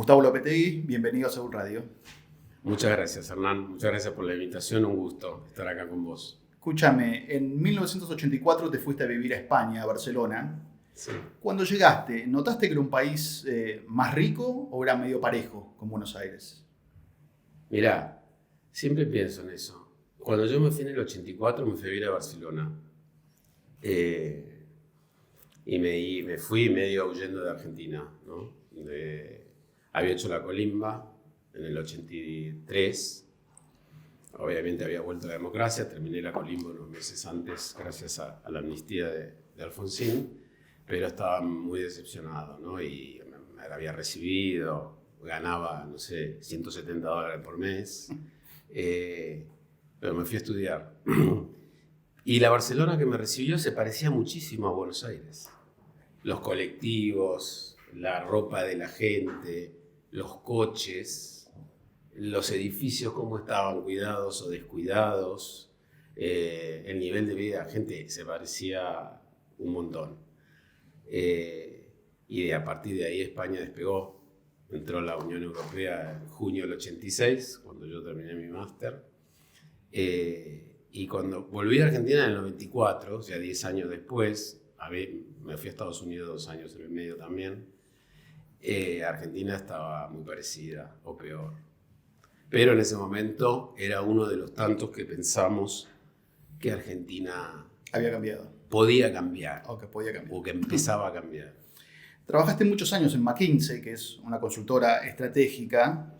Gustavo Lopetegui, bienvenido a Seúl Radio. Muchas gracias, Hernán. Muchas gracias por la invitación. Un gusto estar acá con vos. Escúchame, en 1984 te fuiste a vivir a España, a Barcelona. Sí. Cuando llegaste, ¿notaste que era un país más rico o era medio parejo con Buenos Aires? Mirá, siempre pienso en eso. Cuando yo me fui en el 84 me fui a vivir a Barcelona. Y me fui medio huyendo de Argentina, ¿no? Había hecho la colimba en el 83. Obviamente había vuelto a la democracia, terminé la colimba unos meses antes gracias a la amnistía de Alfonsín, pero estaba muy decepcionado, ¿no? Y me la había recibido, ganaba, no sé, $170 por mes, pero me fui a estudiar. Y la Barcelona que me recibió se parecía muchísimo a Buenos Aires. Los colectivos, la ropa de la gente, los coches, los edificios cómo estaban cuidados o descuidados, el nivel de vida de la gente se parecía un montón. Y a partir de ahí España despegó, entró a la Unión Europea en junio del 86, cuando yo terminé mi máster. Y cuando volví a Argentina en el 94, o sea 10 años después, me fui a Estados Unidos 2 años en el medio también, Argentina estaba muy parecida o peor. Pero en ese momento era uno de los tantos que pensamos que Argentina Había cambiado. podía cambiar, O que podía cambiar. o que empezaba a cambiar. Trabajaste muchos años en McKinsey, que es una consultora estratégica,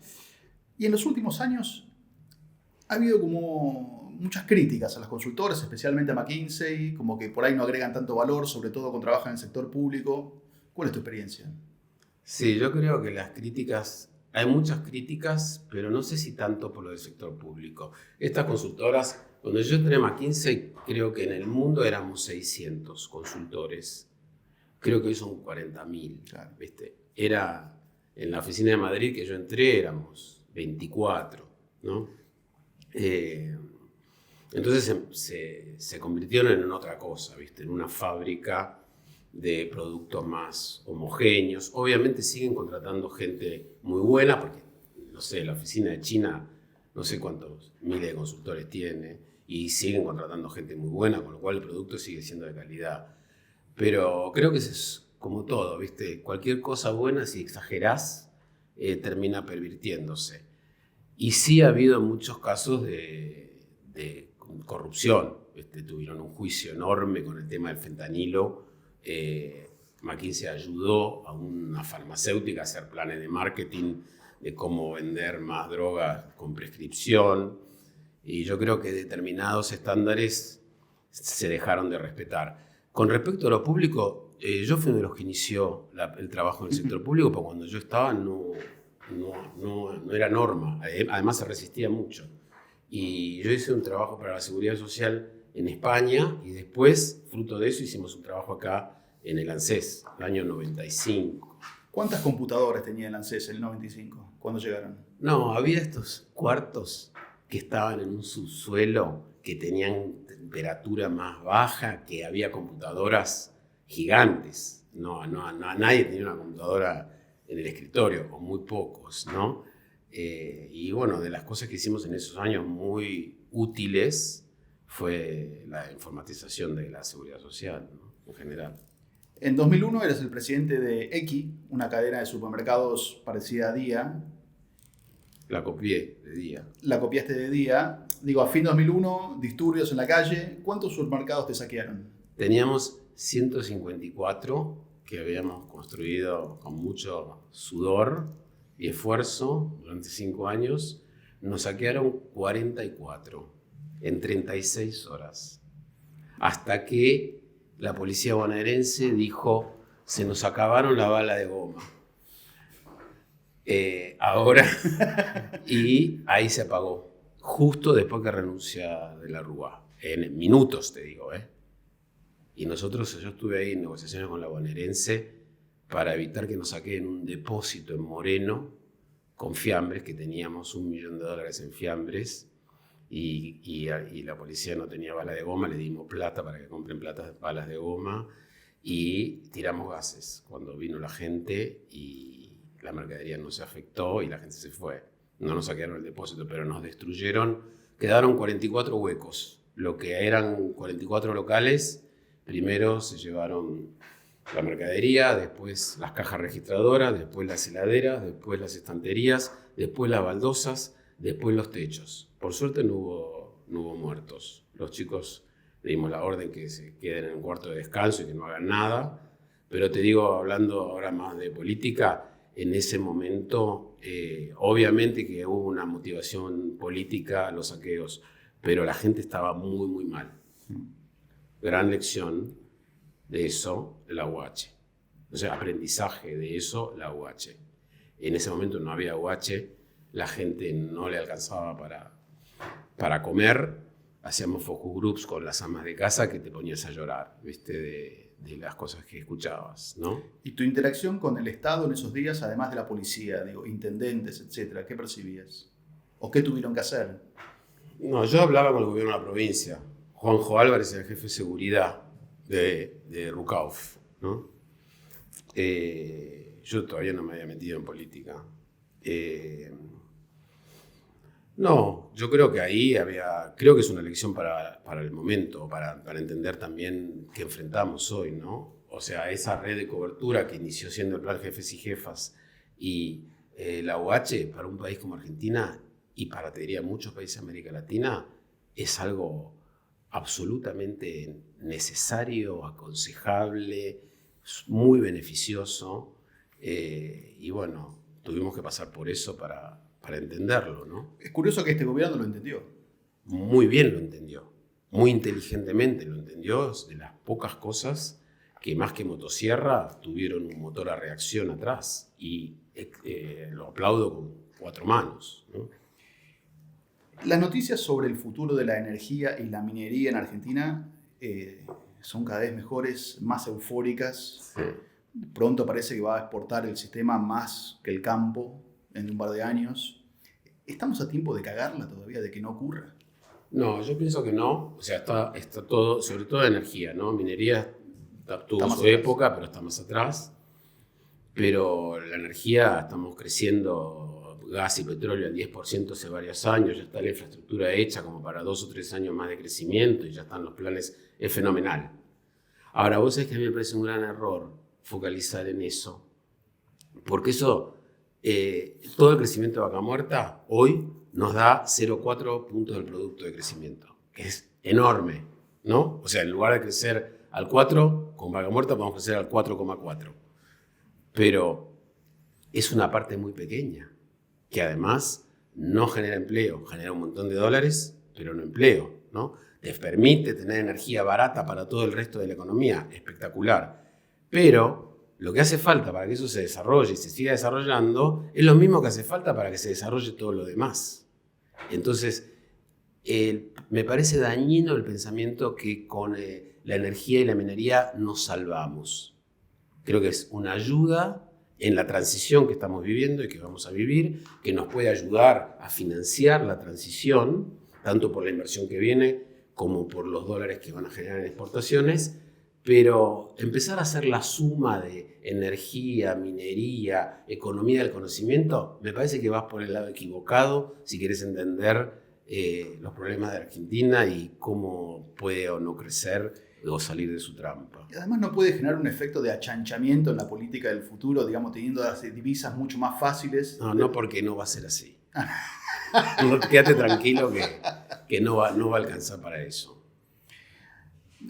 y en los últimos años ha habido como muchas críticas a las consultoras, especialmente a McKinsey, como que por ahí no agregan tanto valor, sobre todo cuando trabajan en el sector público. ¿Cuál es tu experiencia? Sí, yo creo que las críticas, hay muchas críticas, pero no sé si tanto por lo del sector público. Estas consultoras, cuando yo entré a McKinsey, creo que en el mundo éramos 600 consultores. Creo que hoy son 40.000, Claro. ¿viste? Era, en la oficina de Madrid que yo entré, éramos 24, ¿no? Entonces se convirtieron en otra cosa, ¿viste? En una fábrica de productos más homogéneos. Obviamente siguen contratando gente muy buena, porque, no sé, la oficina de China, no sé cuántos miles de consultores tiene, y siguen contratando gente muy buena, con lo cual el producto sigue siendo de calidad. Pero creo que es como todo, ¿viste? Cualquier cosa buena, si exagerás, termina pervirtiéndose. Y sí ha habido muchos casos de corrupción. Tuvieron un juicio enorme con el tema del fentanilo. McKinsey ayudó a una farmacéutica a hacer planes de marketing de cómo vender más drogas con prescripción. Y yo creo que determinados estándares se dejaron de respetar. Con respecto a lo público, yo fui uno de los que inició el trabajo en el sector público, pero cuando yo estaba no era norma. Además se resistía mucho. Y yo hice un trabajo para la Seguridad Social en España y después, fruto de eso, hicimos un trabajo acá en el ANSES, el año 95. ¿Cuántas computadoras tenía el ANSES en el 95 cuando llegaron? No, había estos cuartos que estaban en un subsuelo, que tenían temperatura más baja, que había computadoras gigantes. Nadie tenía una computadora en el escritorio, o muy pocos, ¿no? Y bueno, de las cosas que hicimos en esos años muy útiles fue la informatización de la seguridad social, ¿no? En general. En 2001 eres el presidente de Equi, una cadena de supermercados parecida a Día. La copié de Día. La copiaste de Día. Digo, a fin de 2001, disturbios en la calle. ¿Cuántos supermercados te saquearon? Teníamos 154 que habíamos construido con mucho sudor y esfuerzo durante 5 años. Nos saquearon 44 en 36 horas. Hasta que la policía bonaerense dijo, se nos acabaron las balas de goma. Ahora, y ahí se apagó, justo después que renuncia de la Rúa, en minutos te digo, Y yo estuve ahí en negociaciones con la bonaerense para evitar que nos saquen un depósito en Moreno con fiambres, que teníamos $1 millón en fiambres, y la policía no tenía bala de goma. Le dimos plata para que compren balas de goma y tiramos gases cuando vino la gente, y la mercadería no se afectó y la gente se fue. No nos saquearon el depósito, pero nos destruyeron. Quedaron 44 huecos. Lo que eran 44 locales, primero se llevaron la mercadería, después las cajas registradoras, después las heladeras, después las estanterías, después las baldosas, después los techos. Por suerte no hubo muertos. Los chicos le dimos la orden que se queden en un cuarto de descanso y que no hagan nada. Pero te digo, hablando ahora más de política, en ese momento, obviamente que hubo una motivación política a los saqueos, pero la gente estaba muy, muy mal. Gran lección de eso, la UH. O sea, aprendizaje de eso, la UH. En ese momento no había UH, la gente no le alcanzaba para comer. Hacíamos focus groups con las amas de casa que te ponías a llorar, ¿viste? De las cosas que escuchabas, ¿no? ¿Y tu interacción con el Estado en esos días, además de la policía, digo, intendentes, etcétera, qué percibías? ¿O qué tuvieron que hacer? No, yo hablaba con el gobierno de la provincia. Juanjo Álvarez era el jefe de seguridad de Rucauf, ¿no? Yo todavía no me había metido en política. No, yo creo que ahí creo que es una lección para el momento, para entender también qué enfrentamos hoy, ¿no? O sea, esa red de cobertura que inició siendo el Plan Jefes y Jefas y la UH para un país como Argentina y para, te diría, muchos países de América Latina, es algo absolutamente necesario, aconsejable, muy beneficioso. Y bueno, tuvimos que pasar por eso para entenderlo, ¿no? Es curioso que este gobierno lo entendió. Muy bien lo entendió, muy inteligentemente lo entendió. Es de las pocas cosas que más que motosierra tuvieron un motor a reacción atrás y lo aplaudo con 4 manos, ¿no? Las noticias sobre el futuro de la energía y la minería en Argentina son cada vez mejores, más eufóricas. Sí. Pronto parece que va a exportar el sistema más que el campo en un par de años. ¿Estamos a tiempo de cagarla todavía, de que no ocurra? No, yo pienso que no. O sea, está todo, sobre todo energía, ¿no? Minería tuvo su época, pero está más atrás. Pero la energía, estamos creciendo gas y petróleo al 10% hace varios años, ya está la infraestructura hecha como para 2 o 3 años más de crecimiento y ya están los planes, es fenomenal. Ahora, vos sabés que a mí me parece un gran error focalizar en eso, porque eso, todo el crecimiento de Vaca Muerta hoy nos da 0,4 puntos del producto de crecimiento, que es enorme, ¿no? O sea, en lugar de crecer al 4, con Vaca Muerta podemos crecer al 4,4. Pero es una parte muy pequeña, que además no genera empleo, genera un montón de dólares, pero no empleo, ¿no? Te permite tener energía barata para todo el resto de la economía, espectacular. Pero lo que hace falta para que eso se desarrolle y se siga desarrollando es lo mismo que hace falta para que se desarrolle todo lo demás. Entonces, me parece dañino el pensamiento que con la energía y la minería nos salvamos. Creo que es una ayuda en la transición que estamos viviendo y que vamos a vivir, que nos puede ayudar a financiar la transición, tanto por la inversión que viene como por los dólares que van a generar en exportaciones, pero empezar a hacer la suma de energía, minería, economía del conocimiento, me parece que vas por el lado equivocado si quieres entender los problemas de Argentina y cómo puede o no crecer o salir de su trampa. Y además no puede generar un efecto de achanchamiento en la política del futuro, digamos, teniendo las divisas mucho más fáciles. No, porque no va a ser así. No, quédate tranquilo que no va a alcanzar para eso.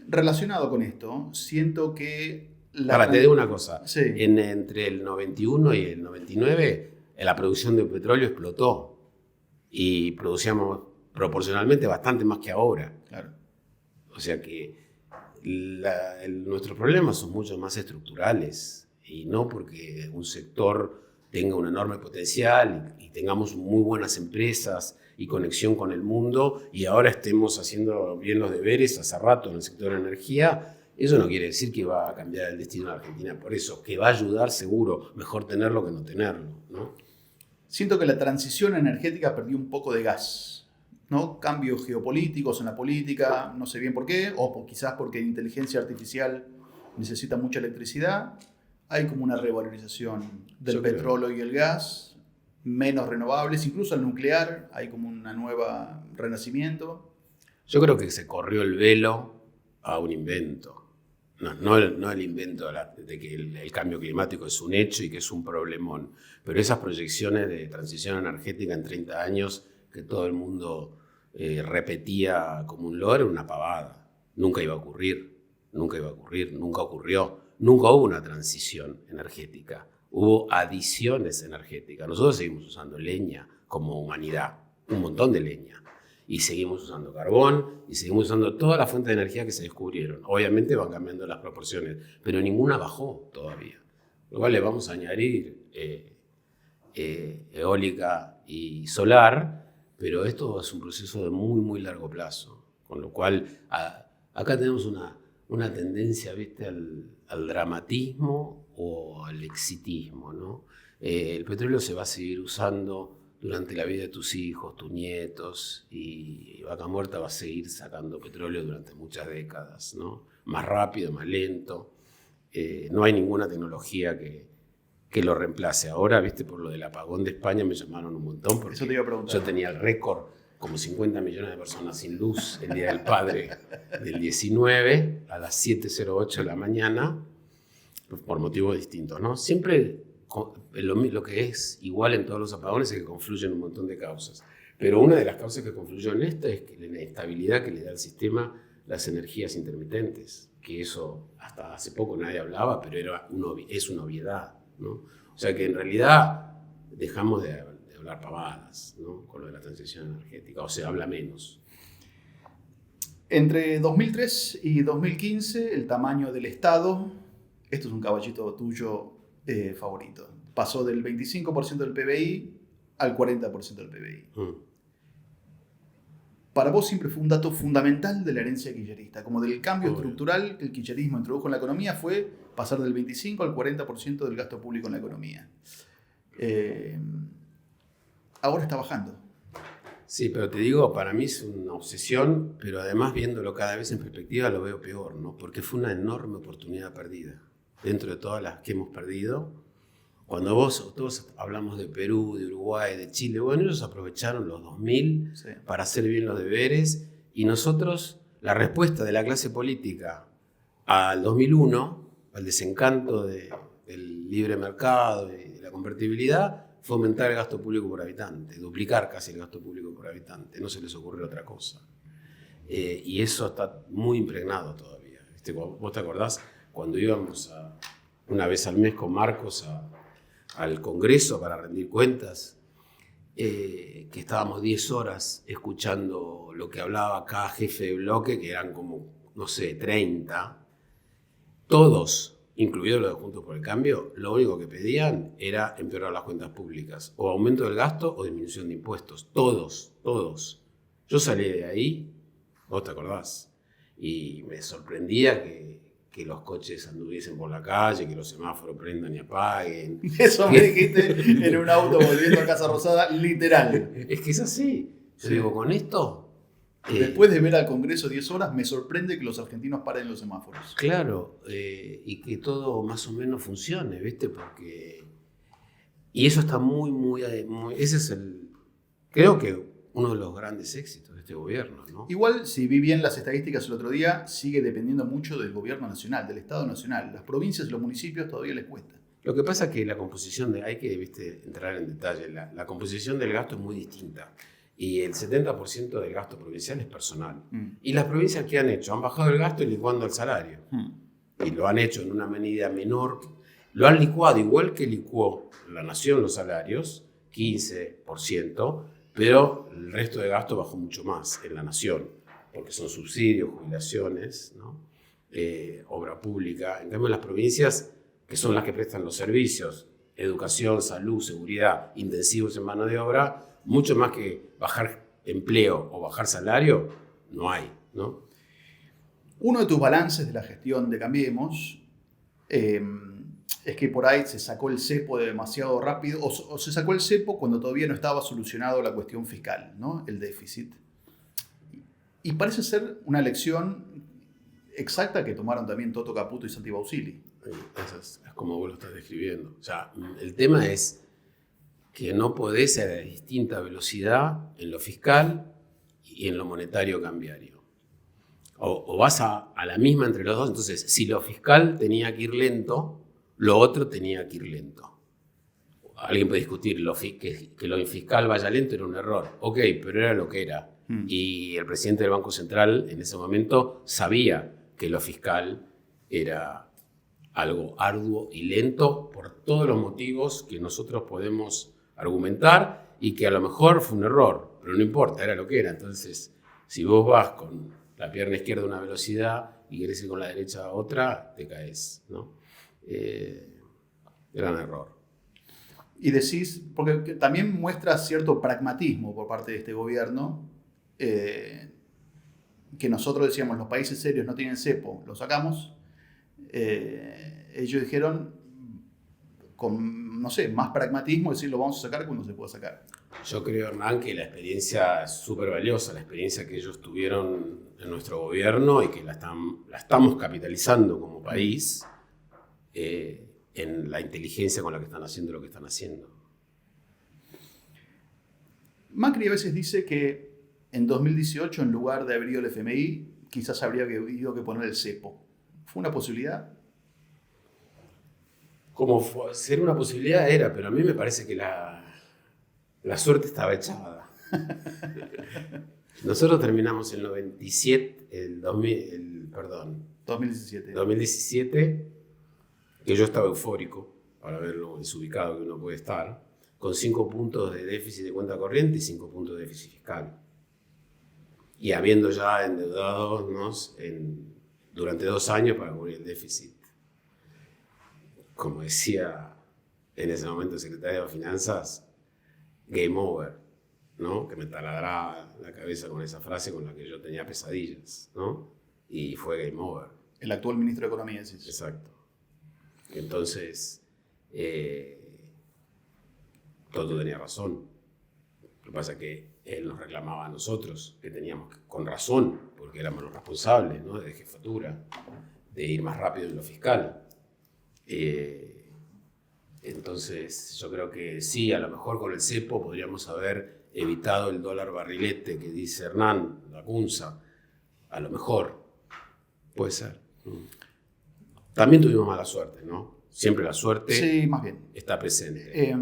Relacionado con esto, siento que... Te digo una cosa. Sí. Entre el 91 y el 99, la producción de petróleo explotó y producíamos proporcionalmente bastante más que ahora. Claro. O sea que nuestros problemas son mucho más estructurales y no porque un sector tenga un enorme potencial y tengamos muy buenas empresas y conexión con el mundo y ahora estemos haciendo bien los deberes hace rato en el sector de energía, eso no quiere decir que va a cambiar el destino de la Argentina. Por eso, que va a ayudar seguro, mejor tenerlo que no tenerlo, ¿no? Siento que la transición energética perdió un poco de gas, ¿no? Cambios geopolíticos en la política, no sé bien por qué, o quizás porque la inteligencia artificial necesita mucha electricidad, hay como una revalorización del Yo creo. petróleo y el gas, menos renovables, incluso el nuclear, hay como una nueva renacimiento. Yo creo que se corrió el velo a un invento. No el invento de que el cambio climático es un hecho y que es un problemón, pero esas proyecciones de transición energética en 30 años que todo el mundo repetía como un loro era una pavada. Nunca iba a ocurrir, nunca iba a ocurrir, nunca ocurrió. Nunca hubo una transición energética, hubo adiciones energéticas. Nosotros seguimos usando leña como humanidad, un montón de leña. Y seguimos usando carbón y seguimos usando todas las fuentes de energía que se descubrieron. Obviamente van cambiando las proporciones, pero ninguna bajó todavía. Lo cual le vamos a añadir eólica y solar, pero esto es un proceso de muy, muy largo plazo. Con lo cual, acá tenemos una tendencia, ¿viste?, al dramatismo o al exitismo, ¿no? El petróleo se va a seguir usando durante la vida de tus hijos, tus nietos, y Vaca Muerta va a seguir sacando petróleo durante muchas décadas, ¿no? Más rápido, más lento. No hay ninguna tecnología que lo reemplace. Ahora, viste, por lo del apagón de España me llamaron un montón porque Eso te iba a preguntar. yo tenía el récord, como 50 millones de personas sin luz el Día del Padre del 19 a las 7:08 de la mañana, por motivos distintos, ¿no? Siempre lo que es igual en todos los apagones es que confluyen un montón de causas. Pero una de las causas que confluyó en esta es que la inestabilidad que le da al sistema las energías intermitentes, que eso hasta hace poco nadie hablaba, pero es una obviedad, ¿no? O sea que en realidad dejamos de hablar pavadas, ¿no?, con lo de la transición energética, o se habla menos. Entre 2003 y 2015, el tamaño del Estado, esto es un caballito tuyo favorito, pasó del 25% del PBI al 40% del PBI. Para vos siempre fue un dato fundamental de la herencia kirchnerista, como del cambio estructural que el kirchnerismo introdujo en la economía fue pasar del 25 al 40% del gasto público en la economía. Ahora está bajando. Sí, pero te digo, para mí es una obsesión, pero además viéndolo cada vez en perspectiva lo veo peor, ¿no? Porque fue una enorme oportunidad perdida. Dentro de todas las que hemos perdido, cuando todos hablamos de Perú, de Uruguay, de Chile, bueno, ellos aprovecharon los 2000 para hacer bien los deberes y nosotros, la respuesta de la clase política al 2001, al desencanto del libre mercado y de la convertibilidad, fue aumentar el gasto público por habitante, duplicar casi el gasto público por habitante, no se les ocurrió otra cosa. Y eso está muy impregnado todavía, ¿viste? ¿Vos te acordás cuando íbamos una vez al mes con Marcos al Congreso para rendir cuentas, que estábamos 10 horas escuchando lo que hablaba cada jefe de bloque, que eran como, no sé, 30, todos, incluidos los de Juntos por el Cambio, lo único que pedían era empeorar las cuentas públicas, o aumento del gasto o disminución de impuestos, todos. Yo salí de ahí, vos te acordás, y me sorprendía que los coches anduviesen por la calle, que los semáforos prendan y apaguen. Eso me dijiste en un auto volviendo a Casa Rosada, literal. Es que es así. Yo digo, con esto... Después de ver al Congreso 10 horas, me sorprende que los argentinos paren los semáforos. Claro, y que todo más o menos funcione, ¿viste? Porque... Y eso está muy... Ese es creo que uno de los grandes éxitos de este gobierno, ¿no? Igual, si vi bien las estadísticas el otro día, sigue dependiendo mucho del gobierno nacional, del Estado nacional. Las provincias y los municipios todavía les cuesta. Lo que pasa es que la composición, hay que, ¿viste?, entrar en detalle, la composición del gasto es muy distinta. Y el 70% del gasto provincial es personal. Y las provincias, ¿qué han hecho? Han bajado el gasto y licuando el salario. Y lo han hecho en una medida menor. Lo han licuado igual que licuó la nación los salarios, 15%, pero el resto de gasto bajó mucho más en la nación, porque son subsidios, jubilaciones, ¿no? Obra pública. En cambio, las provincias, que son las que prestan los servicios, educación, salud, seguridad, intensivos en mano de obra, mucho más que bajar empleo o bajar salario, no hay, ¿no? Uno de tus balances de la gestión de Cambiemos es que por ahí se sacó el cepo demasiado rápido, o se sacó el cepo cuando todavía no estaba solucionado la cuestión fiscal, ¿no? El déficit. Y parece ser una lección exacta que tomaron también Toto Caputo y Santi Bausili. Es como vos lo estás describiendo. O sea, el tema es que no podés ir a distinta velocidad en lo fiscal y en lo monetario cambiario. O vas a la misma entre los dos. Entonces, si lo fiscal tenía que ir lento, lo otro tenía que ir lento. Alguien puede discutir que lo fiscal vaya lento era un error. Ok, pero era lo que era. Y el presidente del Banco Central en ese momento sabía que lo fiscal era algo arduo y lento por todos los motivos que nosotros podemos argumentar y que a lo mejor fue un error, pero no importa, era lo que era. Entonces, si vos vas con la pierna izquierda a una velocidad y querés ir con la derecha a otra, te caes, ¿no? Gran error. Y decís, porque también muestra cierto pragmatismo por parte de este gobierno, que nosotros decíamos, los países serios no tienen cepo, lo sacamos. Ellos dijeron, con, no sé, más pragmatismo, decir, lo vamos a sacar cuando se pueda sacar. Yo creo, Hernán, que la experiencia es súper valiosa, la experiencia que ellos tuvieron en nuestro gobierno y que la estamos capitalizando como país en la inteligencia con la que están haciendo lo que están haciendo. Macri a veces dice que en 2018, en lugar de haber ido el FMI, quizás habría habido que poner el cepo. ¿Fue una posibilidad? Como ser una posibilidad era, pero a mí me parece que la suerte estaba echada. Nosotros terminamos el 2017, que yo estaba eufórico, para ver lo desubicado que uno puede estar, con 5 puntos de déficit de cuenta corriente y 5 puntos de déficit fiscal. Y habiendo ya endeudados durante 2 años para cubrir el déficit. Como decía en ese momento el secretario de Finanzas, game over, ¿no? Que me taladraba la cabeza con esa frase con la que yo tenía pesadillas, ¿no? Y fue game over. El actual ministro de Economía, decís. Exacto. Entonces, Toto tenía razón. Lo que pasa es que él nos reclamaba a nosotros, que teníamos, con razón, porque éramos los responsables, ¿no? De jefatura, de ir más rápido en lo fiscal. Entonces, yo creo que sí, a lo mejor con el cepo podríamos haber evitado el dólar barrilete que dice Hernán Lacunza. A lo mejor, puede ser. También tuvimos mala suerte, ¿no? Siempre la suerte sí, más bien. Está presente.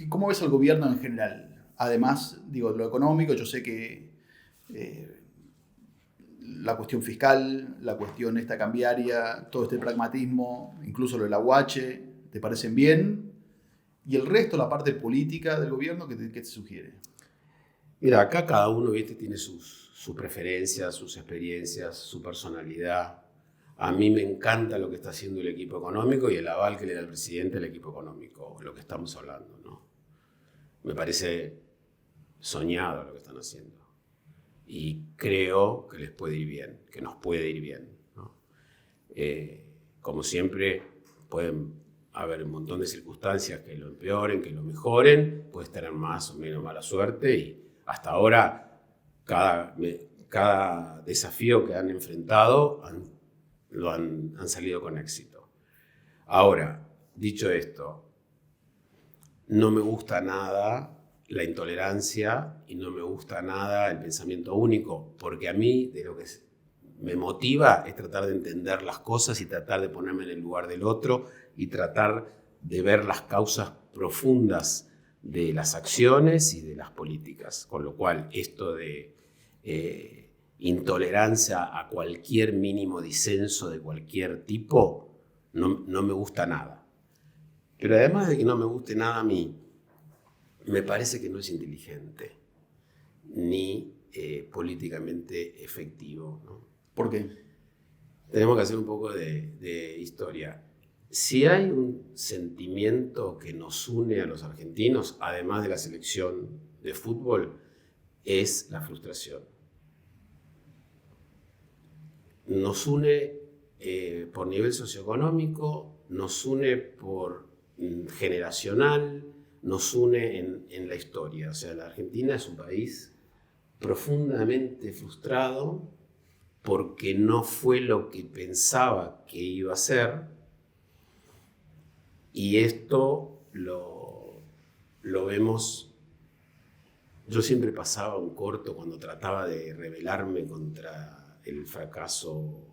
¿Cómo ves al gobierno en general? Además, digo, de lo económico, yo sé que la cuestión fiscal, la cuestión esta cambiaria, todo este pragmatismo, incluso lo del aguache, ¿te parecen bien? Y el resto, la parte política del gobierno, ¿qué te sugiere? Mira, acá cada uno, ¿viste? Tiene sus preferencias, sus experiencias, su personalidad. A mí me encanta lo que está haciendo el equipo económico y el aval que le da el presidente al equipo económico, lo que estamos hablando, ¿no? Me parece soñado lo que están haciendo. Y creo que les puede ir bien, que nos puede ir bien, ¿no? Como siempre, pueden haber un montón de circunstancias que lo empeoren, que lo mejoren, puedes tener más o menos mala suerte y hasta ahora cada desafío que han enfrentado han salido con éxito. Ahora, dicho esto, no me gusta nada la intolerancia y no me gusta nada el pensamiento único, porque a mí de lo que me motiva es tratar de entender las cosas y tratar de ponerme en el lugar del otro y tratar de ver las causas profundas de las acciones y de las políticas, con lo cual esto de intolerancia a cualquier mínimo disenso de cualquier tipo no me gusta nada. Pero además de que no me guste nada a mí, me parece que no es inteligente ni políticamente efectivo, ¿no? ¿Por qué? Tenemos que hacer un poco de historia. Si hay un sentimiento que nos une a los argentinos, además de la selección de fútbol, es la frustración. Nos une por nivel socioeconómico, nos une por generacional, nos une en la historia. O sea, la Argentina es un país profundamente frustrado porque no fue lo que pensaba que iba a ser, y esto lo vemos. Yo siempre pasaba un corto cuando trataba de rebelarme contra el fracaso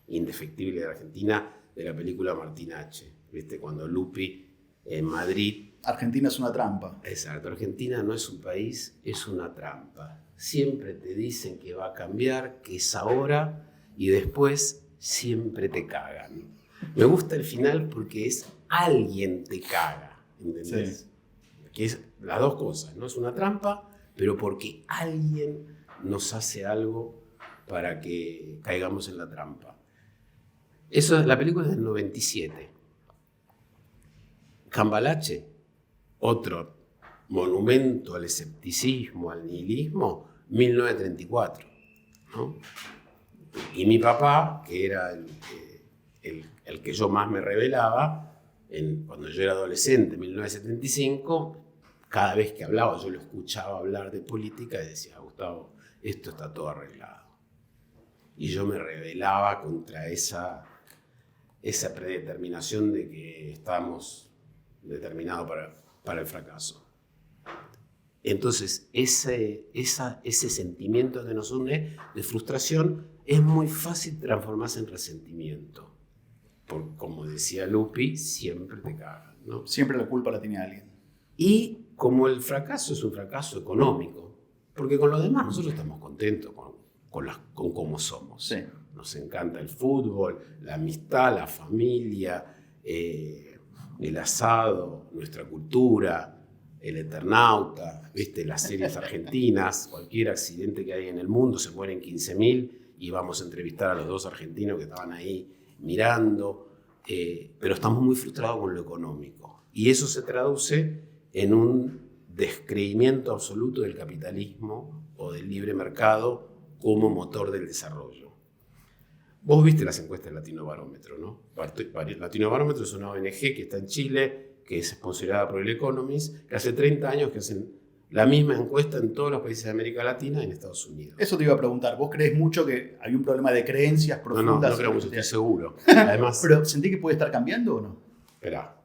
indefectible de Argentina, de la película Martín H. ¿Viste? Cuando Lupi en Madrid... Argentina es una trampa. Exacto, Argentina no es un país, es una trampa. Siempre te dicen que va a cambiar, que es ahora, y después siempre te cagan. Me gusta el final porque es alguien te caga, ¿entendés? Sí. Que es las dos cosas, no es una trampa, pero porque alguien nos hace algo para que caigamos en la trampa. La película es del 97. Cambalache, otro monumento al escepticismo, al nihilismo, 1934, ¿no? Y mi papá, que era el que yo más me rebelaba, cuando yo era adolescente, en 1975, cada vez que hablaba, yo lo escuchaba hablar de política y decía, Gustavo, esto está todo arreglado. Y yo me rebelaba contra esa predeterminación de que estábamos determinados para el fracaso. Entonces, ese sentimiento que nos une de frustración es muy fácil transformarse en resentimiento. Como decía Lupi, siempre te cagan, ¿no? Siempre la culpa la tiene alguien. Y como el fracaso es un fracaso económico, porque con lo demás nosotros estamos contentos con cómo somos. Sí. Nos encanta el fútbol, la amistad, la familia, el asado, nuestra cultura, el Eternauta, ¿viste? Las series argentinas, cualquier accidente que hay en el mundo, se mueren 15.000 y vamos a entrevistar a los 2 argentinos que estaban ahí mirando, pero estamos muy frustrados con lo económico. Y eso se traduce en un descreimiento absoluto del capitalismo o del libre mercado como motor del desarrollo. Vos viste las encuestas de Latino Barómetro, ¿no? Latino Barómetro es una ONG que está en Chile, que es sponsorada por el Economist, que hace 30 años que hacen la misma encuesta en todos los países de América Latina y en Estados Unidos. Eso te iba a preguntar. ¿Vos crees mucho que hay un problema de creencias profundas? No creo mucho, estoy seguro. Además, ¿Pero sentí que puede estar cambiando o no? Esperá.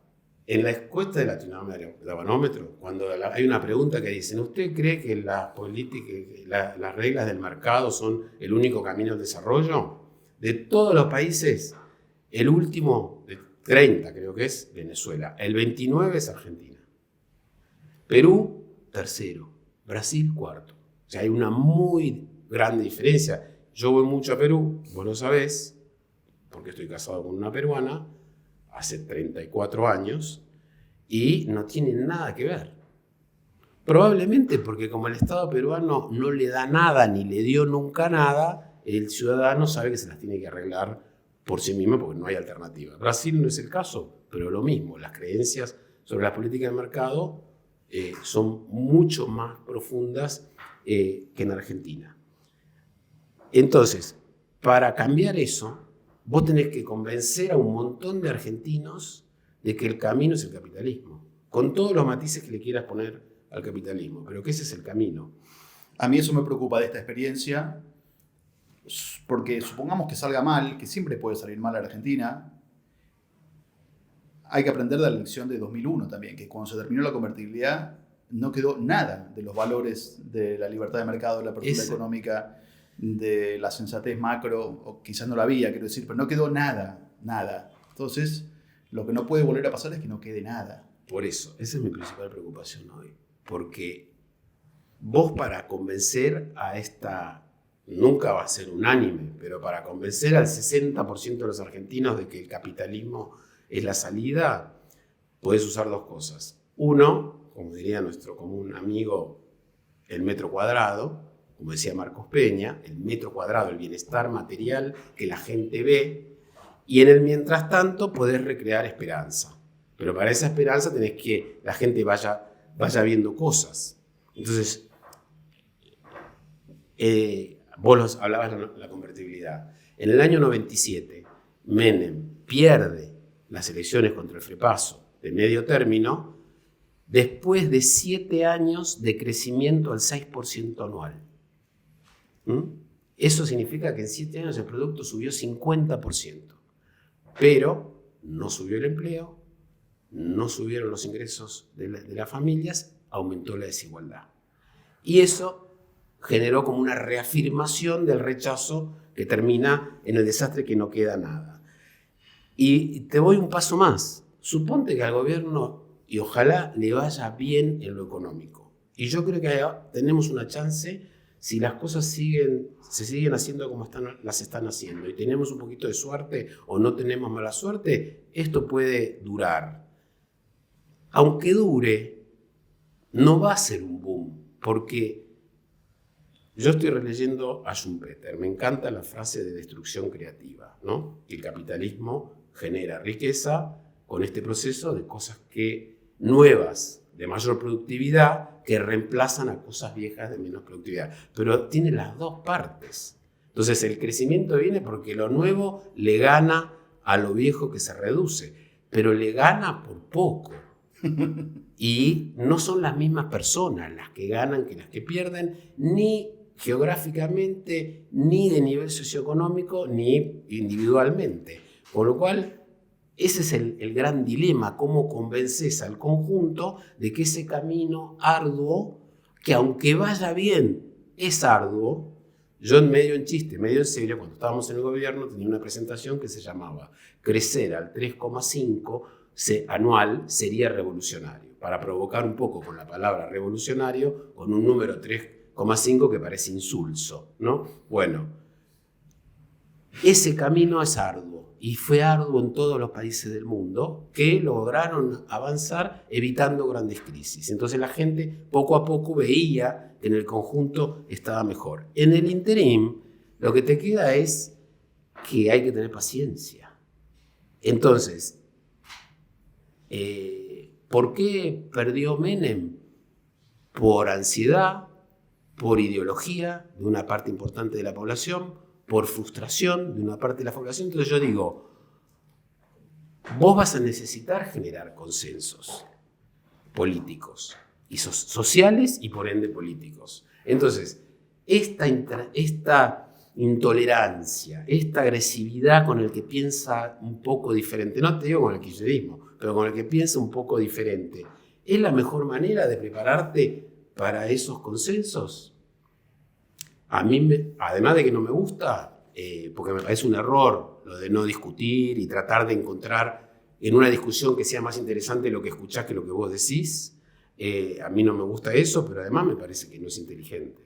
En la encuesta de Latino Barómetro, cuando hay una pregunta que dicen, ¿usted cree que las reglas del mercado son el único camino al desarrollo? De todos los países, el último, de 30 creo que es, Venezuela. El 29 es Argentina. Perú, tercero. Brasil, cuarto. O sea, hay una muy grande diferencia. Yo voy mucho a Perú, vos lo sabés, porque estoy casado con una peruana, hace 34 años, y no tiene nada que ver. Probablemente porque como el Estado peruano no le da nada, ni le dio nunca nada, el ciudadano sabe que se las tiene que arreglar por sí mismo porque no hay alternativa. Brasil no es el caso, pero lo mismo, las creencias sobre la política de mercado son mucho más profundas que en Argentina. Entonces, para cambiar eso, vos tenés que convencer a un montón de argentinos de que el camino es el capitalismo, con todos los matices que le quieras poner al capitalismo, pero que ese es el camino. A mí eso me preocupa de esta experiencia, porque supongamos que salga mal, que siempre puede salir mal a Argentina, hay que aprender de la lección de 2001 también, que cuando se terminó la convertibilidad no quedó nada de los valores de la libertad de mercado, de la apertura económica, de la sensatez macro, o quizás no la había, quiero decir, pero no quedó nada. Entonces, lo que no puede volver a pasar es que no quede nada. Por eso, esa es mi principal preocupación hoy, porque vos para convencer a esta, nunca va a ser unánime, pero para convencer al 60% de los argentinos de que el capitalismo es la salida, podés usar 2 cosas. Uno, como diría nuestro común amigo, el metro cuadrado, como decía Marcos Peña, el metro cuadrado, el bienestar material que la gente ve, y en el mientras tanto podés recrear esperanza. Pero para esa esperanza tenés que la gente vaya viendo cosas. Entonces, vos hablabas de la convertibilidad. En el año 97, Menem pierde las elecciones contra el Frepaso de medio término después de 7 años de crecimiento al 6% anual. Eso significa que en 7 años el producto subió 50%, pero no subió el empleo, no subieron los ingresos de las familias, aumentó la desigualdad. Y eso generó como una reafirmación del rechazo que termina en el desastre que no queda nada. Y te voy un paso más. Suponte que al gobierno, y ojalá le vaya bien en lo económico. Y yo creo que tenemos una chance si las cosas se siguen haciendo como las están haciendo y tenemos un poquito de suerte o no tenemos mala suerte, esto puede durar. Aunque dure, no va a ser un boom, porque yo estoy releyendo a Schumpeter, me encanta la frase de destrucción creativa, ¿no? El capitalismo genera riqueza con este proceso de cosas nuevas, de mayor productividad, que reemplazan a cosas viejas de menos productividad. Pero tiene las dos partes. Entonces el crecimiento viene porque lo nuevo le gana a lo viejo que se reduce, pero le gana por poco. Y no son las mismas personas las que ganan que las que pierden, ni geográficamente, ni de nivel socioeconómico, ni individualmente. Con lo cual, ese es el gran dilema, cómo convences al conjunto de que ese camino arduo, que aunque vaya bien, es arduo. Yo medio en chiste, medio en serio, cuando estábamos en el gobierno, tenía una presentación que se llamaba Crecer al 3,5 anual sería revolucionario, para provocar un poco con la palabra revolucionario, con un número 3,5 que parece insulso, ¿no? Bueno, ese camino es arduo y fue arduo en todos los países del mundo que lograron avanzar evitando grandes crisis. Entonces la gente poco a poco veía que en el conjunto estaba mejor. En el interim, lo que te queda es que hay que tener paciencia. Entonces, ¿por qué perdió Menem? Por ansiedad, por ideología de una parte importante de la población, por frustración de una parte de la población. Entonces yo digo, vos vas a necesitar generar consensos políticos, y sociales y por ende políticos. Entonces, esta intolerancia, esta agresividad con el que piensa un poco diferente, no te digo con el kirchnerismo, pero con el que piensa un poco diferente, ¿es la mejor manera de prepararte para esos consensos? A mí, además de que no me gusta, porque me parece un error lo de no discutir y tratar de encontrar en una discusión que sea más interesante lo que escuchás que lo que vos decís, a mí no me gusta eso, pero además me parece que no es inteligente.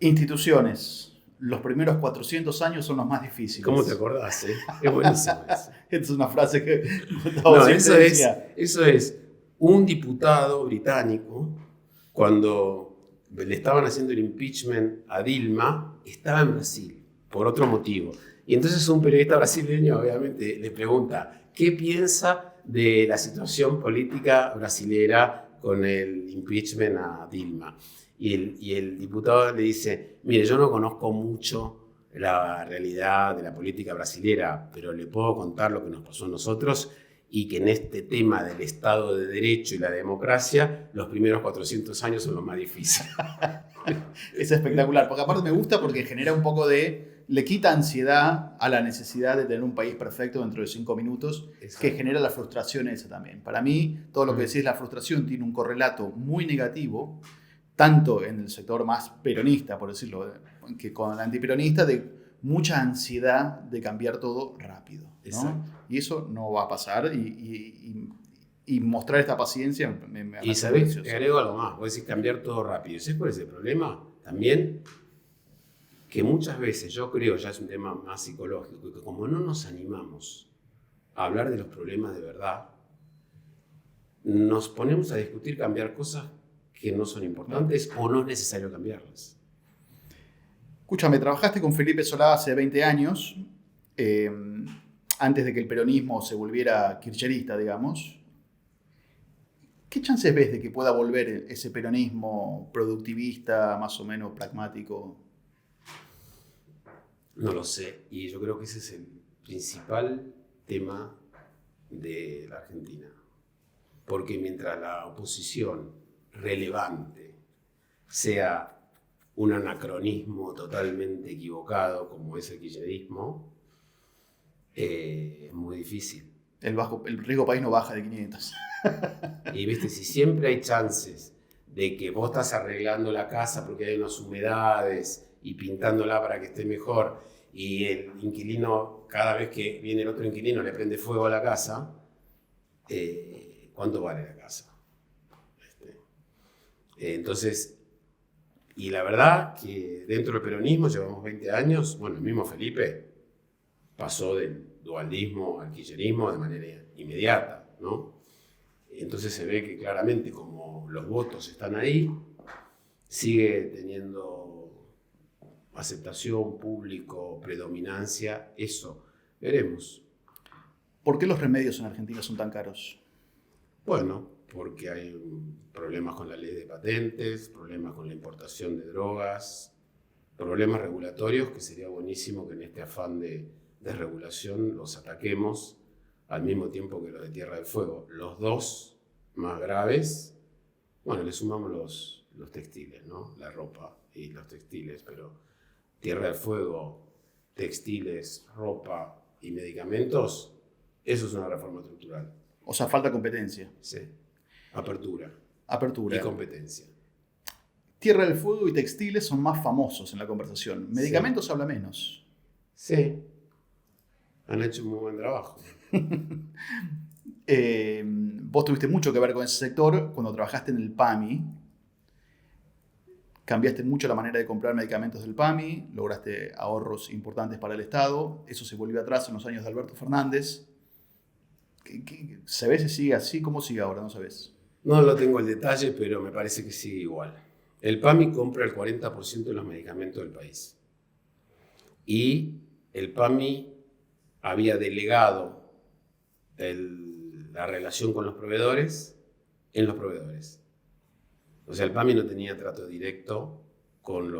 Instituciones. Los primeros 400 años son los más difíciles. ¿Cómo te acordás? Es buenísimo eso. Esta es una frase que No, eso es un diputado británico, cuando le estaban haciendo el impeachment a Dilma, estaba en Brasil, por otro motivo. Y entonces un periodista brasileño obviamente le pregunta, ¿qué piensa de la situación política brasilera con el impeachment a Dilma? Y el diputado le dice, mire, yo no conozco mucho la realidad de la política brasilera, pero le puedo contar lo que nos pasó a nosotros y que en este tema del Estado de Derecho y la democracia, los primeros 400 años son los más difíciles. Es espectacular, porque aparte me gusta porque genera un poco le quita ansiedad a la necesidad de tener un país perfecto dentro de 5 minutos, exacto, que genera la frustración esa también. Para mí, todo lo que decís, la frustración tiene un correlato muy negativo, tanto en el sector más peronista, por decirlo, que con el antiperonista, de mucha ansiedad de cambiar todo rápido, ¿no? Y eso no va a pasar y mostrar esta paciencia me y sabés, te agrego algo más, vos decís cambiar todo rápido. ¿Sabés cuál es el problema? También que muchas veces, yo creo, ya es un tema más psicológico, que como no nos animamos a hablar de los problemas de verdad, nos ponemos a discutir cambiar cosas que no son importantes o no es necesario cambiarlas. Escúchame, trabajaste con Felipe Solá hace 20 años, antes de que el peronismo se volviera kirchnerista, digamos. ¿Qué chances ves de que pueda volver ese peronismo productivista, más o menos pragmático? No lo sé, y yo creo que ese es el principal tema de la Argentina. Porque mientras la oposición relevante sea un anacronismo totalmente equivocado como es el kirchnerismo, es muy difícil. El riesgo país no baja de 500. Y viste, si siempre hay chances de que vos estás arreglando la casa porque hay unas humedades y pintándola para que esté mejor, y el inquilino, cada vez que viene el otro inquilino, le prende fuego a la casa, ¿cuánto vale la casa? Entonces, y la verdad que dentro del peronismo llevamos 20 años, bueno, el mismo Felipe pasó del dualdismo al kirchnerismo de manera inmediata, ¿no? Entonces se ve que claramente como los votos están ahí, sigue teniendo aceptación, público, predominancia, eso veremos. ¿Por qué los remedios en Argentina son tan caros? Bueno, porque hay problemas con la ley de patentes, problemas con la importación de drogas, problemas regulatorios que sería buenísimo que en este afán de desregulación los ataquemos al mismo tiempo que los de Tierra del Fuego. Los dos más graves, bueno, le sumamos los textiles, ¿no? La ropa y los textiles, pero Tierra del Fuego, textiles, ropa y medicamentos, eso es una reforma estructural. O sea, falta competencia. Sí. Apertura. Apertura. Y competencia. Tierra del Fuego y textiles son más famosos en la conversación. Medicamentos Sí. habla menos. Sí. Han hecho un muy buen trabajo. Vos tuviste mucho que ver con ese sector cuando trabajaste en el PAMI. Cambiaste mucho la manera de comprar medicamentos del PAMI, lograste ahorros importantes para el Estado. Eso se volvió atrás en los años de Alberto Fernández. ¿Sabés si sigue así? ¿Cómo sigue ahora? No sabés. No lo tengo el detalle, pero me parece que sigue igual. El PAMI compra el 40% de los medicamentos del país. Y el PAMI había delegado la relación con los proveedores en los proveedores. O sea, el PAMI no tenía trato directo con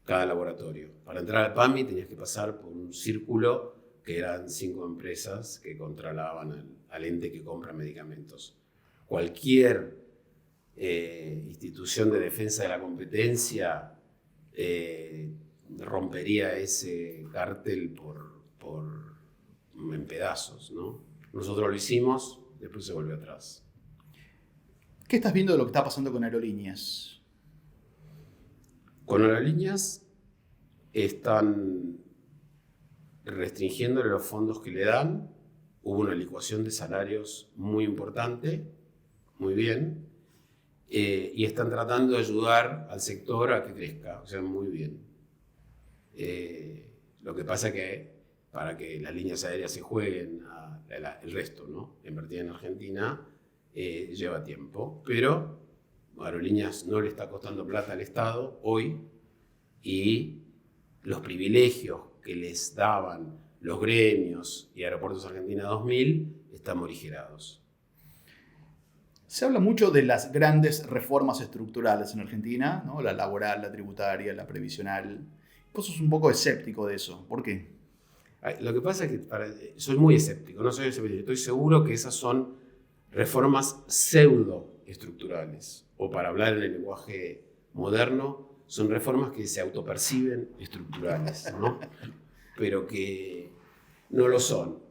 cada laboratorio. Para entrar al PAMI tenías que pasar por un círculo que eran 5 empresas que controlaban al ente que compra medicamentos. Cualquier institución de defensa de la competencia rompería ese cártel en pedazos, ¿no? Nosotros lo hicimos, después se volvió atrás. ¿Qué estás viendo de lo que está pasando con aerolíneas? Con aerolíneas están restringiéndole los fondos que le dan. Hubo una licuación de salarios muy importante, muy bien, y están tratando de ayudar al sector a que crezca, o sea, muy bien. Lo que pasa que para que las líneas aéreas se jueguen el resto, ¿no? Invertir en Argentina lleva tiempo, pero Aerolíneas no le está costando plata al Estado hoy, y los privilegios que les daban los gremios y Aeropuertos Argentina 2000 están morigerados. Se habla mucho de las grandes reformas estructurales en Argentina, ¿no? La laboral, la tributaria, la previsional. Vos sos un poco escéptico de eso. ¿Por qué? Lo que pasa es que soy muy escéptico, no soy escéptico. Estoy seguro que esas son reformas pseudoestructurales, o para hablar en el lenguaje moderno, son reformas que se autoperciben estructurales, ¿no? Pero que no lo son.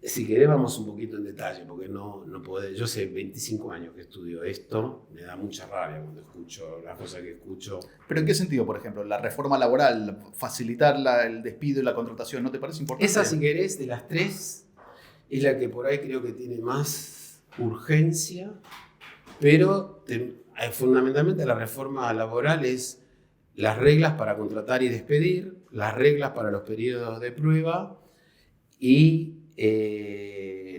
Si querés vamos un poquito en detalle, porque no puedo. Yo hace 25 años que estudio esto, me da mucha rabia cuando escucho las cosas que escucho. ¿Pero en qué sentido, por ejemplo? La reforma laboral, facilitar el despido y la contratación, ¿no te parece importante? Esa, si querés, de las tres, es la que por ahí creo que tiene más urgencia, pero fundamentalmente la reforma laboral es las reglas para contratar y despedir, las reglas para los periodos de prueba y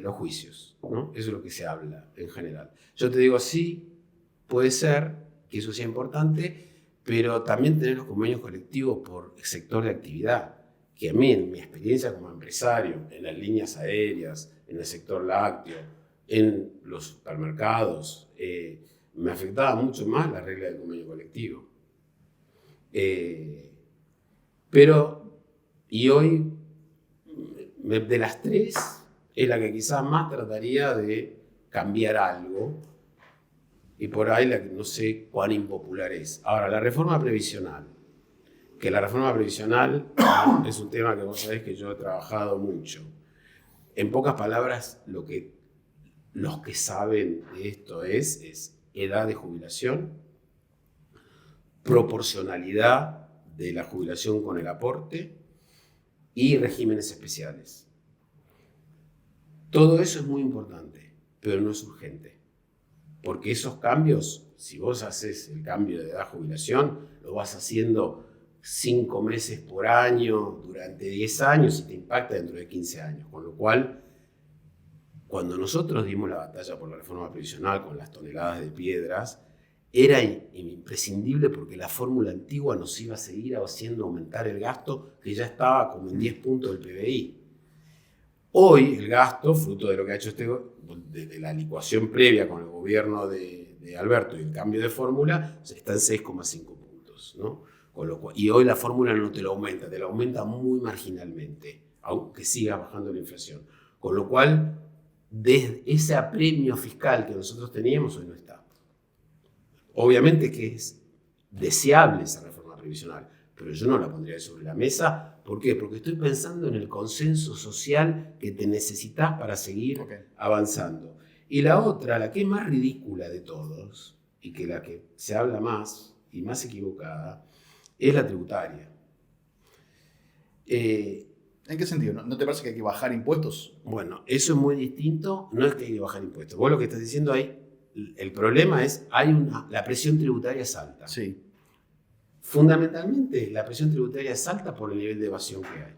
los juicios, ¿no? Eso es lo que se habla en general. Yo te digo, sí, puede ser que eso sea importante, pero también tener los convenios colectivos por sector de actividad, que a mí, en mi experiencia como empresario, en las líneas aéreas, en el sector lácteo, en los supermercados, me afectaba mucho más la regla del convenio colectivo. Y hoy, de las tres, es la que quizás más trataría de cambiar algo, y por ahí no sé cuán impopular es. Ahora, la reforma previsional. Que la reforma previsional es un tema que vos sabés que yo he trabajado mucho. En pocas palabras, los que saben de esto es edad de jubilación, proporcionalidad de la jubilación con el aporte y regímenes especiales. Todo eso es muy importante, pero no es urgente. Porque esos cambios, si vos haces el cambio de edad de jubilación, lo vas haciendo 5 meses por año durante 10 años y te impacta dentro de 15 años. Con lo cual, cuando nosotros dimos la batalla por la reforma previsional con las toneladas de piedras, era imprescindible porque la fórmula antigua nos iba a seguir haciendo aumentar el gasto que ya estaba como en 10 puntos del PBI. Hoy el gasto, fruto de lo que ha hecho de la licuación previa con el gobierno de Alberto y el cambio de fórmula, está en 6,5 puntos, ¿no? Y hoy la fórmula no te lo aumenta, te lo aumenta muy marginalmente, aunque siga bajando la inflación. Con lo cual, desde ese apremio fiscal que nosotros teníamos, hoy no está. Obviamente que es deseable esa reforma previsional, pero yo no la pondría sobre la mesa. ¿Por qué? Porque estoy pensando en el consenso social que te necesitas para seguir avanzando. Y la otra, la que es más ridícula de todos, y que la que se habla más y más equivocada, es la tributaria. ¿En qué sentido? ¿No te parece que hay que bajar impuestos? Bueno, eso es muy distinto. No es que hay que bajar impuestos. Vos lo que estás diciendo ahí, el problema es la presión tributaria es alta. Sí. Fundamentalmente, la presión tributaria es alta por el nivel de evasión que hay.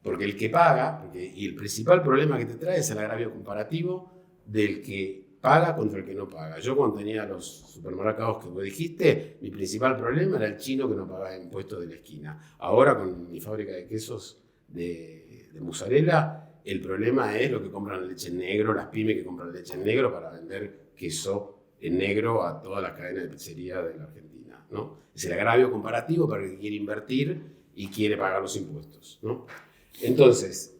Porque el que paga, y el principal problema que te trae es el agravio comparativo del que paga contra el que no paga. Yo cuando tenía los supermercados que vos dijiste, mi principal problema era el chino que no pagaba impuestos de la esquina. Ahora con mi fábrica de quesos de mozzarella, el problema es lo que compran leche en negro, las pymes que compran leche en negro para vender queso en negro a todas las cadenas de pizzería de la Argentina, ¿no? Es el agravio comparativo para el que quiere invertir y quiere pagar los impuestos, ¿no? Entonces,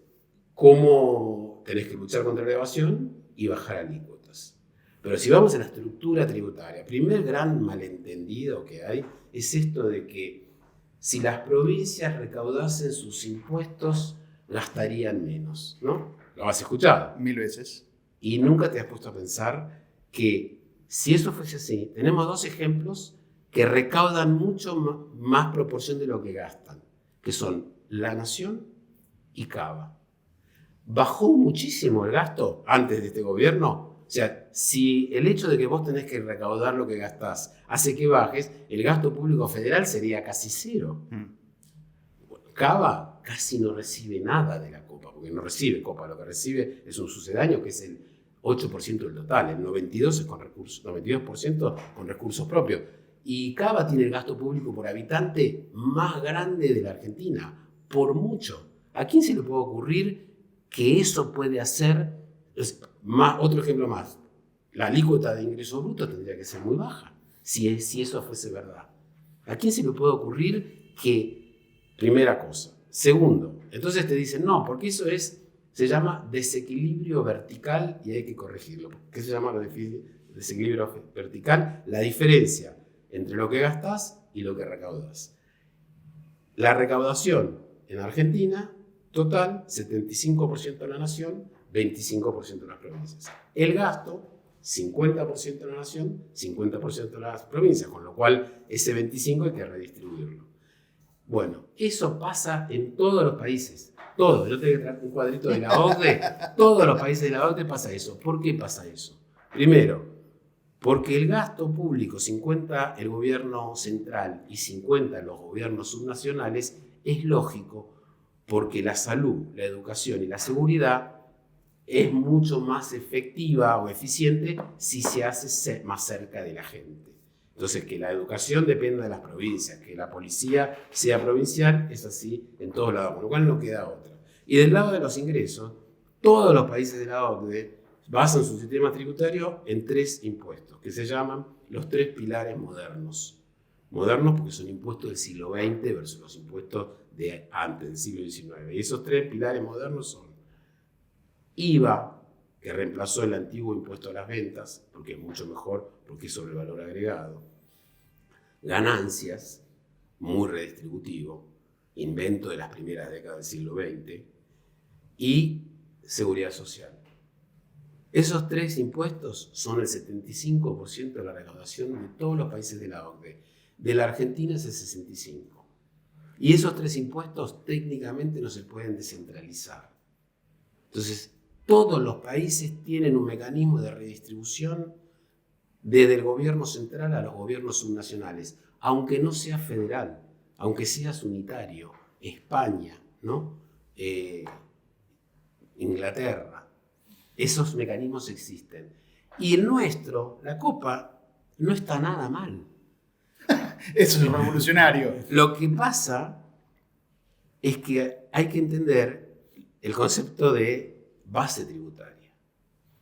¿cómo tenés que luchar contra la evasión y bajar alícuotas? Pero si vamos a la estructura tributaria, primer gran malentendido que hay es esto de que si las provincias recaudasen sus impuestos, gastarían menos, ¿no? Lo has escuchado 1000 veces. Y nunca te has puesto a pensar que si eso fuese así, tenemos 2 ejemplos que recaudan mucho más proporción de lo que gastan, que son La Nación y Cava. Bajó muchísimo el gasto antes de este gobierno. O sea, si el hecho de que vos tenés que recaudar lo que gastás hace que bajes, el gasto público federal sería casi 0. Bueno, Cava casi no recibe nada de la Copa, porque no recibe Copa, lo que recibe es un sucedáneo que es el 8% del total, el 92% con recursos propios. Y Cava tiene el gasto público por habitante más grande de la Argentina, por mucho. ¿A quién se le puede ocurrir que eso puede hacer? Otro ejemplo más, la alícuota de ingresos brutos tendría que ser muy baja, si eso fuese verdad. ¿A quién se le puede ocurrir que, primera cosa? Segundo, entonces te dicen, no, porque eso se llama desequilibrio vertical y hay que corregirlo. ¿Qué se llama desequilibrio vertical? La diferencia entre lo que gastas y lo que recaudas. La recaudación en Argentina, total, 75% de la nación, 25% de las provincias. El gasto, 50% de la nación, 50% de las provincias, con lo cual ese 25% hay que redistribuirlo. Bueno, eso pasa en todos los países. Todos. Yo tengo que traer un cuadrito de la OCDE. Todos los países de la OCDE pasa eso. ¿Por qué pasa eso? Primero, porque el gasto público, 50% el gobierno central y 50% los gobiernos subnacionales, es lógico porque la salud, la educación y la seguridad es mucho más efectiva o eficiente si se hace más cerca de la gente. Entonces, que la educación dependa de las provincias, que la policía sea provincial, es así en todos lados, con lo cual no queda otra. Y del lado de los ingresos, todos los países de la OCDE basan su sistema tributario en 3 impuestos, que se llaman los 3 pilares modernos. Modernos porque son impuestos del siglo XX versus los impuestos de antes del siglo XIX. Y esos 3 pilares modernos son IVA, que reemplazó el antiguo impuesto a las ventas, porque es mucho mejor, porque es sobre valor agregado. Ganancias, muy redistributivo, invento de las primeras décadas del siglo XX, y seguridad social. Esos tres impuestos son el 75% de la recaudación de todos los países de la OCDE. De la Argentina es el 65%. Y esos tres impuestos técnicamente no se pueden descentralizar. Entonces, todos los países tienen un mecanismo de redistribución desde el gobierno central a los gobiernos subnacionales, aunque no sea federal, aunque seas unitario. España, ¿no? Inglaterra. Esos mecanismos existen. Y el nuestro, la Copa, no está nada mal. Eso es revolucionario. Lo que pasa es que hay que entender el concepto de base tributaria.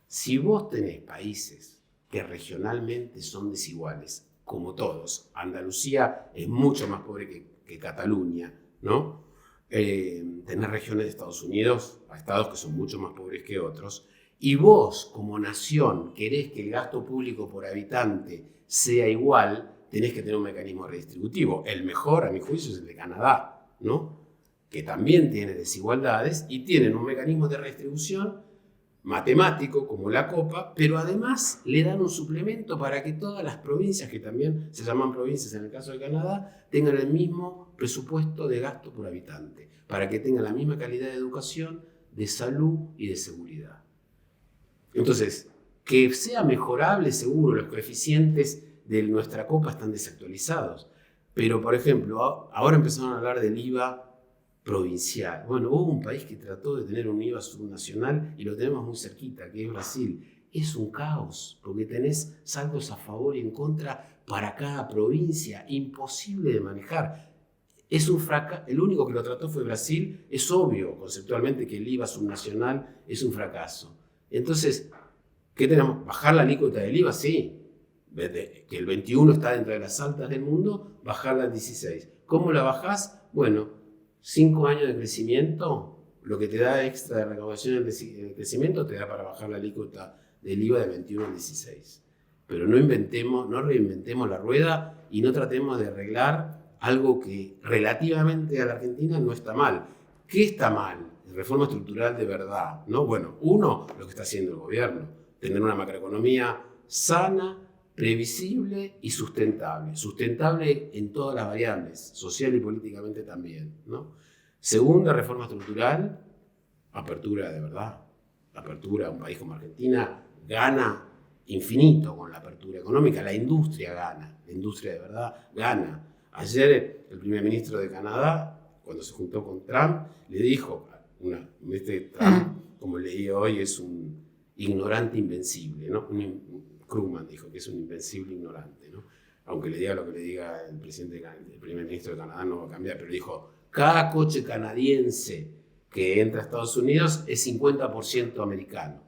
Si vos tenés países que regionalmente son desiguales, como todos, Andalucía es mucho más pobre que Cataluña, ¿no? Tenés regiones de Estados Unidos, estados que son mucho más pobres que otros, y vos como nación querés que el gasto público por habitante sea igual, tenés que tener un mecanismo redistributivo. El mejor, a mi juicio, es el de Canadá, ¿no? Que también tiene desigualdades y tienen un mecanismo de redistribución matemático como la Copa, pero además le dan un suplemento para que todas las provincias, que también se llaman provincias en el caso de Canadá, tengan el mismo presupuesto de gasto por habitante, para que tengan la misma calidad de educación, de salud y de seguridad. Entonces, que sea mejorable, seguro, los coeficientes de nuestra Copa están desactualizados, pero por ejemplo, ahora empezaron a hablar del IVA provincial. Bueno, hubo un país que trató de tener un IVA subnacional y lo tenemos muy cerquita, que es Brasil. Es un caos, porque tenés saldos a favor y en contra para cada provincia, imposible de manejar. Es un fracaso. El único que lo trató fue Brasil. Es obvio, conceptualmente, que el IVA subnacional es un fracaso. Entonces, ¿qué tenemos? ¿Bajar la alícuota del IVA? Sí. Que el 21 está dentro de las altas del mundo, bajarla al 16. ¿Cómo la bajás? Bueno, 5 años de crecimiento, lo que te da extra de recaudación de crecimiento te da para bajar la alícuota del IVA de 21 al 16. Pero no reinventemos la rueda y no tratemos de arreglar algo que relativamente a la Argentina no está mal. ¿Qué está mal? Reforma estructural de verdad, ¿no? Bueno, uno, lo que está haciendo el gobierno, tener una macroeconomía sana, previsible y sustentable. Sustentable en todas las variables, social y políticamente también, ¿no? Segunda, reforma estructural, apertura de verdad. Apertura, un país como Argentina gana infinito con la apertura económica, la industria gana, la industria de verdad gana. Ayer el primer ministro de Canadá, cuando se juntó con Trump, le dijo, Trump, como leí hoy, es un ignorante invencible, ¿no? Krugman dijo que es un invencible ignorante, ¿no? Aunque le diga lo que le diga el primer ministro de Canadá, no va a cambiar, pero dijo, cada coche canadiense que entra a Estados Unidos es 50% americano,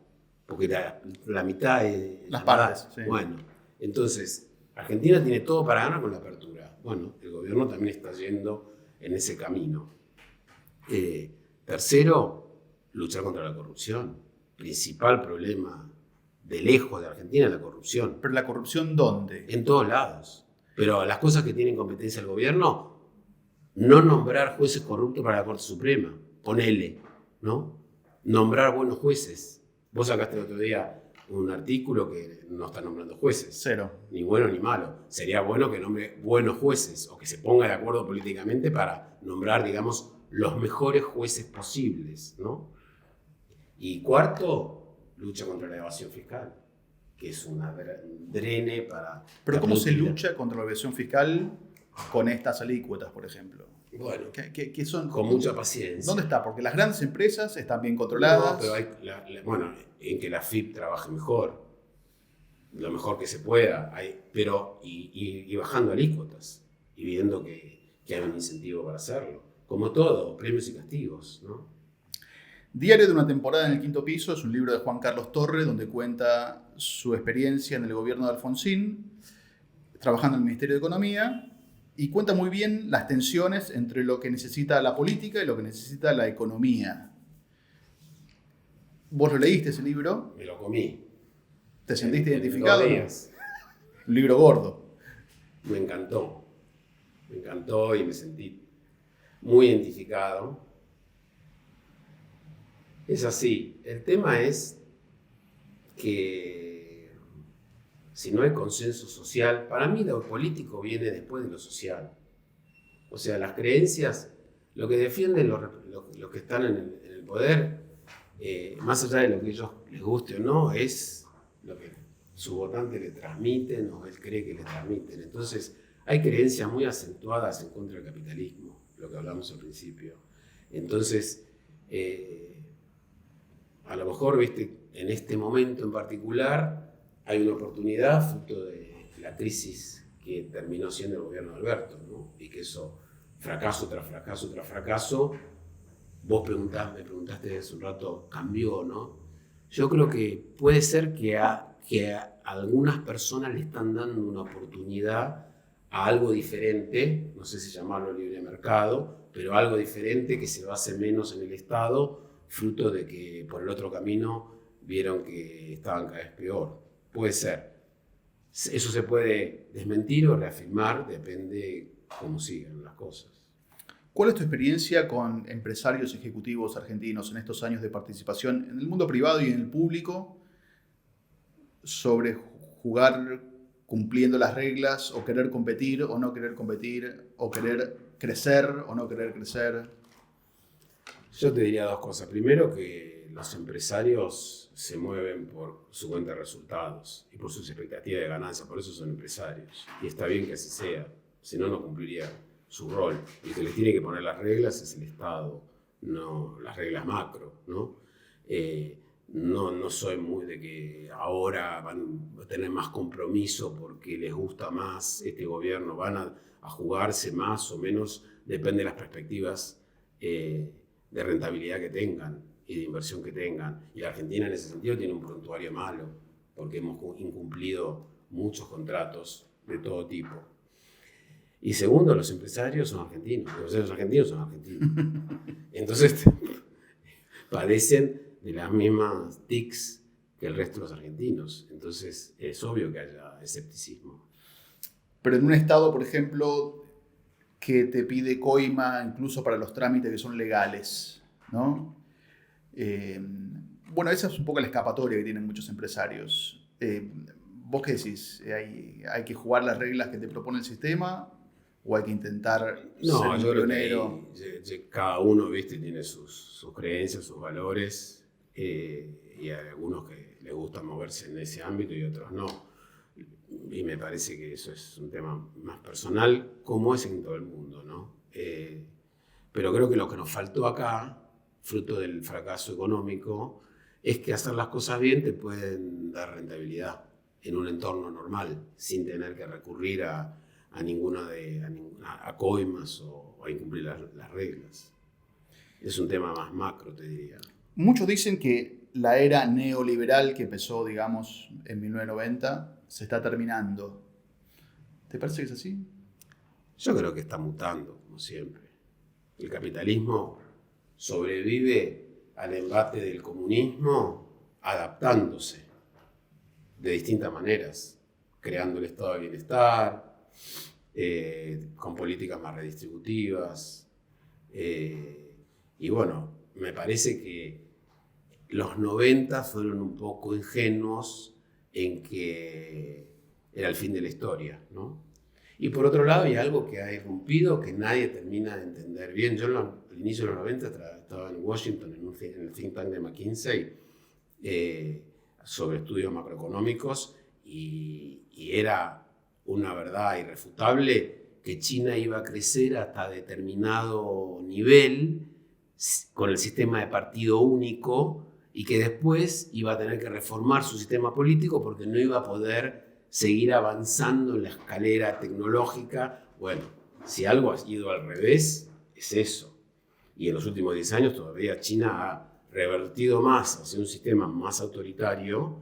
porque la mitad es las partes. Sí. Bueno, entonces, Argentina tiene todo para ganar con la apertura. Bueno, el gobierno también está yendo en ese camino. Tercero, luchar contra la corrupción. Principal problema de lejos de Argentina es la corrupción. ¿Pero la corrupción dónde? En todos lados. Pero las cosas que tienen competencia el gobierno, no nombrar jueces corruptos para la Corte Suprema, ponele, ¿no? Nombrar buenos jueces. Vos sacaste el otro día un artículo que no está nombrando jueces. Cero. Ni bueno ni malo. Sería bueno que nombre buenos jueces o que se ponga de acuerdo políticamente para nombrar, digamos, los mejores jueces posibles, ¿no? Y cuarto, lucha contra la evasión fiscal, que es una drene para... ¿Pero cómo se lucha contra la evasión fiscal con estas alícuotas, por ejemplo? Bueno, ¿Qué son? Con mucha paciencia. ¿Dónde está? Porque las grandes empresas están bien controladas. No, pero hay, en que la FIP trabaje mejor, lo mejor que se pueda, pero y bajando alícuotas y viendo que hay un incentivo para hacerlo. Como todo, premios y castigos, ¿no? Diario de una temporada en el quinto piso es un libro de Juan Carlos Torre donde cuenta su experiencia en el gobierno de Alfonsín, trabajando en el Ministerio de Economía, y cuenta muy bien las tensiones entre lo que necesita la política y lo que necesita la economía. ¿Vos lo leíste ese libro? Me lo comí. ¿Te sentiste En identificado? 2 días. Un libro gordo. Me encantó. Me encantó y me sentí muy identificado. Es así. El tema es que si no hay consenso social, para mí lo político viene después de lo social. O sea, las creencias, lo que defienden los que están en el poder, más allá de lo que a ellos les guste o no, es lo que su votante le transmiten o él cree que le transmiten. Entonces, hay creencias muy acentuadas en contra del capitalismo, lo que hablamos al principio. Entonces, a lo mejor, viste, en este momento en particular, hay una oportunidad fruto de la crisis que terminó siendo el gobierno de Alberto, ¿no? Y que eso, fracaso tras fracaso tras fracaso, vos me preguntaste hace un rato, cambió, ¿no? Yo creo que puede ser que a algunas personas le están dando una oportunidad a algo diferente, no sé si llamarlo libre mercado, pero algo diferente que se base menos en el Estado, fruto de que por el otro camino vieron que estaban cada vez peor. Puede ser. Eso se puede desmentir o reafirmar, depende cómo sigan las cosas. ¿Cuál es tu experiencia con empresarios ejecutivos argentinos en estos años de participación en el mundo privado y en el público sobre jugar cumpliendo las reglas o querer competir o no querer competir o querer crecer o no querer crecer? Yo te diría 2 cosas. Primero, que los empresarios se mueven por su cuenta de resultados y por sus expectativas de ganancia, por eso son empresarios. Y está bien que así sea, si no, no cumpliría su rol. Y el que les tiene que poner las reglas es el Estado, no las reglas macro, ¿no? No soy muy de que ahora van a tener más compromiso porque les gusta más este gobierno, van a jugarse más o menos, depende de las perspectivas de rentabilidad que tengan y de inversión que tengan. Y la Argentina en ese sentido tiene un prontuario malo, porque hemos incumplido muchos contratos de todo tipo. Y segundo, los empresarios son argentinos, los empresarios argentinos son argentinos. Entonces padecen de las mismas tics que el resto de los argentinos. Entonces es obvio que haya escepticismo. Pero en un estado, por ejemplo, que te pide coima incluso para los trámites que son legales, ¿no? Bueno, esa es un poco la escapatoria que tienen muchos empresarios. ¿Vos qué decís? ¿Hay que jugar las reglas que te propone el sistema o hay que intentar ser un pionero? Que cada uno, viste, tiene sus creencias, sus valores, y hay algunos que les gusta moverse en ese ámbito y otros no. Y me parece que eso es un tema más personal, como es en todo el mundo, ¿no? Pero creo que lo que nos faltó acá, fruto del fracaso económico, es que hacer las cosas bien te pueden dar rentabilidad en un entorno normal, sin tener que recurrir a coimas o a incumplir las reglas. Es un tema más macro, te diría. Muchos dicen que la era neoliberal que empezó, digamos, en 1990 se está terminando. ¿Te parece que es así? Yo creo que está mutando, como siempre. El capitalismo sobrevive al embate del comunismo adaptándose de distintas maneras, creando el estado de bienestar, con políticas más redistributivas. Y bueno, me parece que los 90 fueron un poco ingenuos en que era el fin de la historia, ¿no? Y por otro lado hay algo que ha irrumpido que nadie termina de entender bien. Yo al inicio de los 90 estaba en Washington en el think tank de McKinsey sobre estudios macroeconómicos y era una verdad irrefutable que China iba a crecer hasta determinado nivel con el sistema de partido único y que después iba a tener que reformar su sistema político porque no iba a poder seguir avanzando en la escalera tecnológica. Bueno, si algo ha ido al revés, es eso. Y en los últimos 10 años todavía China ha revertido más hacia un sistema más autoritario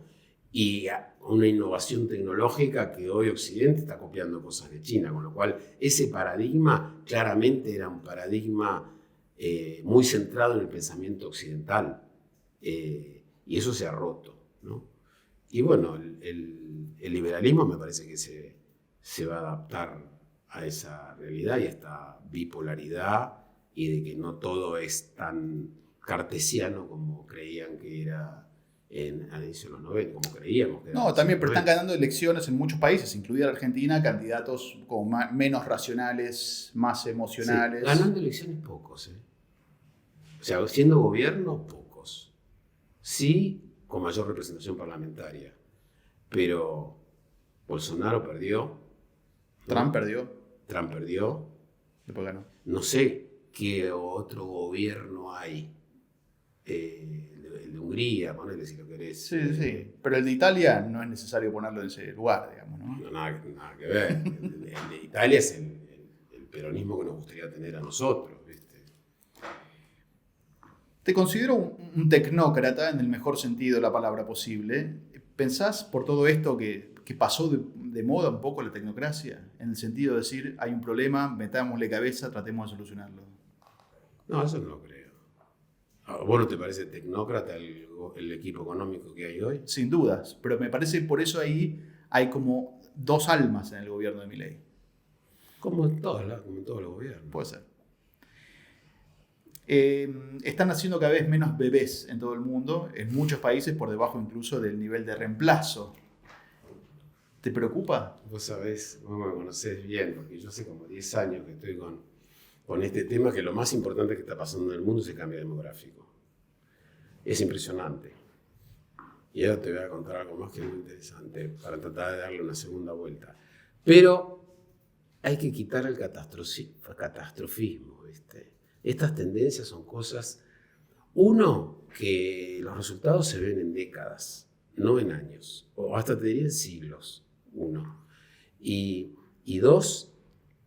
y una innovación tecnológica que hoy Occidente está copiando cosas de China, con lo cual ese paradigma claramente era un paradigma muy centrado en el pensamiento occidental. Y Y eso se ha roto, ¿no? Y bueno, el liberalismo me parece que se va a adaptar a esa realidad y a esta bipolaridad y de que no todo es tan cartesiano como creían que era al inicio de los 90, como creíamos que era. No, también, pero están ganando elecciones en muchos países, incluida Argentina, candidatos como menos racionales, más emocionales. Sí, ganando elecciones pocos, ¿eh? O sea, siendo gobierno, pocos. Sí, con mayor representación parlamentaria. Pero Bolsonaro perdió. Trump perdió. Trump perdió. Después ganó. No sé qué otro gobierno hay. El de Hungría, ponele si lo querés. Sí. Pero el de Italia no es necesario ponerlo en ese lugar, digamos, ¿no? No, nada que ver. El de Italia es el peronismo que nos gustaría tener a nosotros, ¿viste? Te considero un tecnócrata en el mejor sentido de la palabra posible. ¿Pensás por todo esto que pasó de moda un poco la tecnocracia? En el sentido de decir, hay un problema, metámosle cabeza, tratemos de solucionarlo. No, eso no lo creo. ¿A vos no te parece tecnócrata el equipo económico que hay hoy? Sin dudas, pero me parece que por eso ahí hay como dos almas en el gobierno de Milei. Como en todos los gobiernos. Puede ser. Están naciendo cada vez menos bebés en todo el mundo, en muchos países por debajo incluso del nivel de reemplazo. ¿Te preocupa? Vos sabés, vos me conocés bien, porque yo hace como 10 años que estoy con este tema, que lo más importante que está pasando en el mundo es el cambio demográfico. Es impresionante. Y ahora te voy a contar algo más que es muy interesante para tratar de darle una segunda vuelta. Pero hay que quitar el catastrofismo, ¿viste? Estas tendencias son cosas, uno, que los resultados se ven en décadas, no en años, o hasta te diría en siglos, uno. Y dos,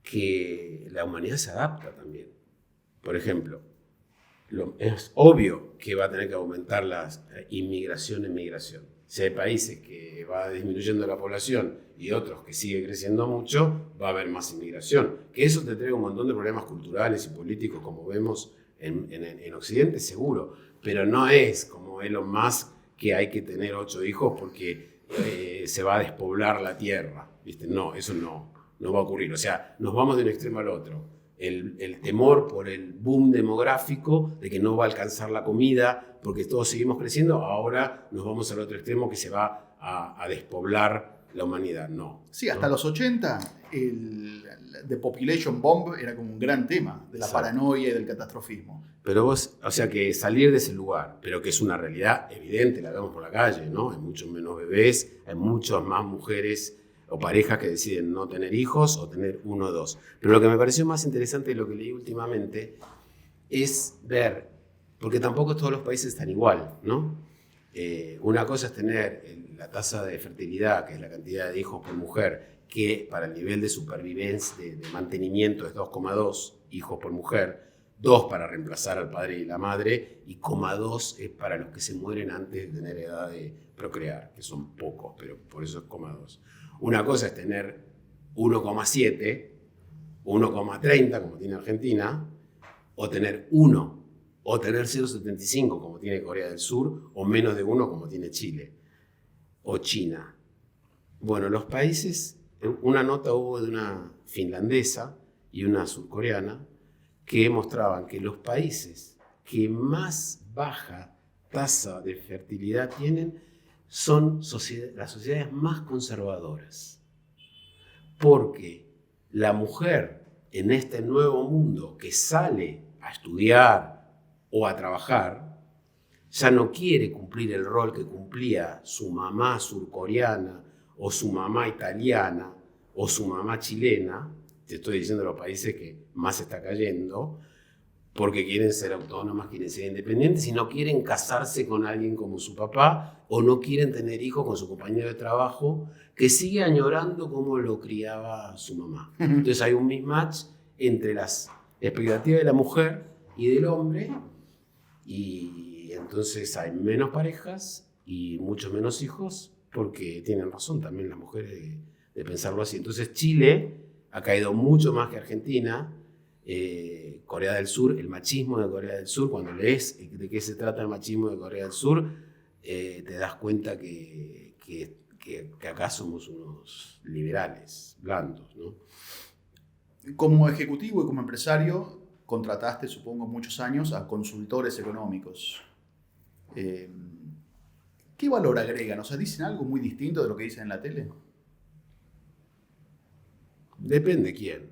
que la humanidad se adapta también. Por ejemplo, es obvio que va a tener que aumentar la inmigración en migración. Si hay países que va disminuyendo la población y otros que sigue creciendo mucho, va a haber más inmigración. Que eso te trae un montón de problemas culturales y políticos, como vemos en Occidente, seguro. Pero no es como Elon Musk, que hay que tener 8 hijos porque se va a despoblar la tierra, ¿viste? No, eso no va a ocurrir. O sea, nos vamos de un extremo al otro. El temor por el boom demográfico, de que no va a alcanzar la comida, porque todos seguimos creciendo, ahora nos vamos al otro extremo que se va a despoblar la humanidad. No. Sí, hasta los 80 el The Population Bomb era como un gran tema de la paranoia y del catastrofismo. Pero vos, o sea que salir de ese lugar, pero que es una realidad evidente, la vemos por la calle, ¿no? Hay muchos menos bebés, hay muchas más mujeres o parejas que deciden no tener hijos o tener 1 o 2. Pero lo que me pareció más interesante de lo que leí últimamente es ver, porque tampoco todos los países están igual, ¿no? Una cosa es tener la tasa de fertilidad, que es la cantidad de hijos por mujer, que para el nivel de supervivencia, de mantenimiento es 2,2 hijos por mujer, 2 para reemplazar al padre y la madre, y 0,2 es para los que se mueren antes de tener edad de procrear, que son pocos, pero por eso es 0,2. Una cosa es tener 1,7, 1,30 como tiene Argentina, o tener 1, o tener 0,75 como tiene Corea del Sur, o menos de 1 como tiene Chile, o China. Bueno, los países, una nota hubo de una finlandesa y una surcoreana que mostraban que los países que más baja tasa de fertilidad tienen son las sociedades más conservadoras. Porque la mujer en este nuevo mundo que sale a estudiar o a trabajar, ya no quiere cumplir el rol que cumplía su mamá surcoreana o su mamá italiana o su mamá chilena. Te estoy diciendo los países que más está cayendo, porque quieren ser autónomas, quieren ser independientes y no quieren casarse con alguien como su papá o no quieren tener hijos con su compañero de trabajo que sigue añorando cómo lo criaba su mamá. Entonces hay un mismatch entre las expectativas de la mujer y del hombre y entonces hay menos parejas y muchos menos hijos porque tienen razón también las mujeres de pensarlo así. Entonces Chile ha caído mucho más que Argentina. Corea del Sur, el machismo de Corea del Sur, cuando lees de qué se trata el machismo de Corea del Sur, te das cuenta que acá somos unos liberales, blandos, ¿no? Como ejecutivo y como empresario, contrataste, supongo, muchos años a consultores económicos. ¿Qué valor agregan? O sea, ¿dicen algo muy distinto de lo que dicen en la tele? Depende quién.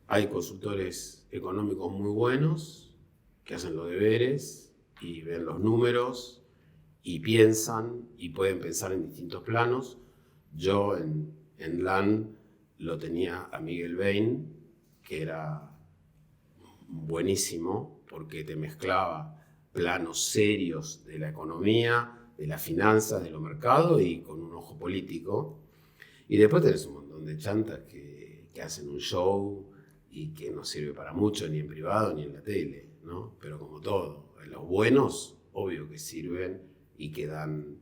Hay consultores económicos muy buenos que hacen los deberes y ven los números y piensan y pueden pensar en distintos planos. Yo en LAN lo tenía a Miguel Bain, que era buenísimo porque te mezclaba planos serios de la economía, de las finanzas, de los mercados y con un ojo político. Y después tenés un montón de chantas que hacen un show y que no sirve para mucho ni en privado ni en la tele, ¿no? Pero como todo, los buenos, obvio que sirven y que dan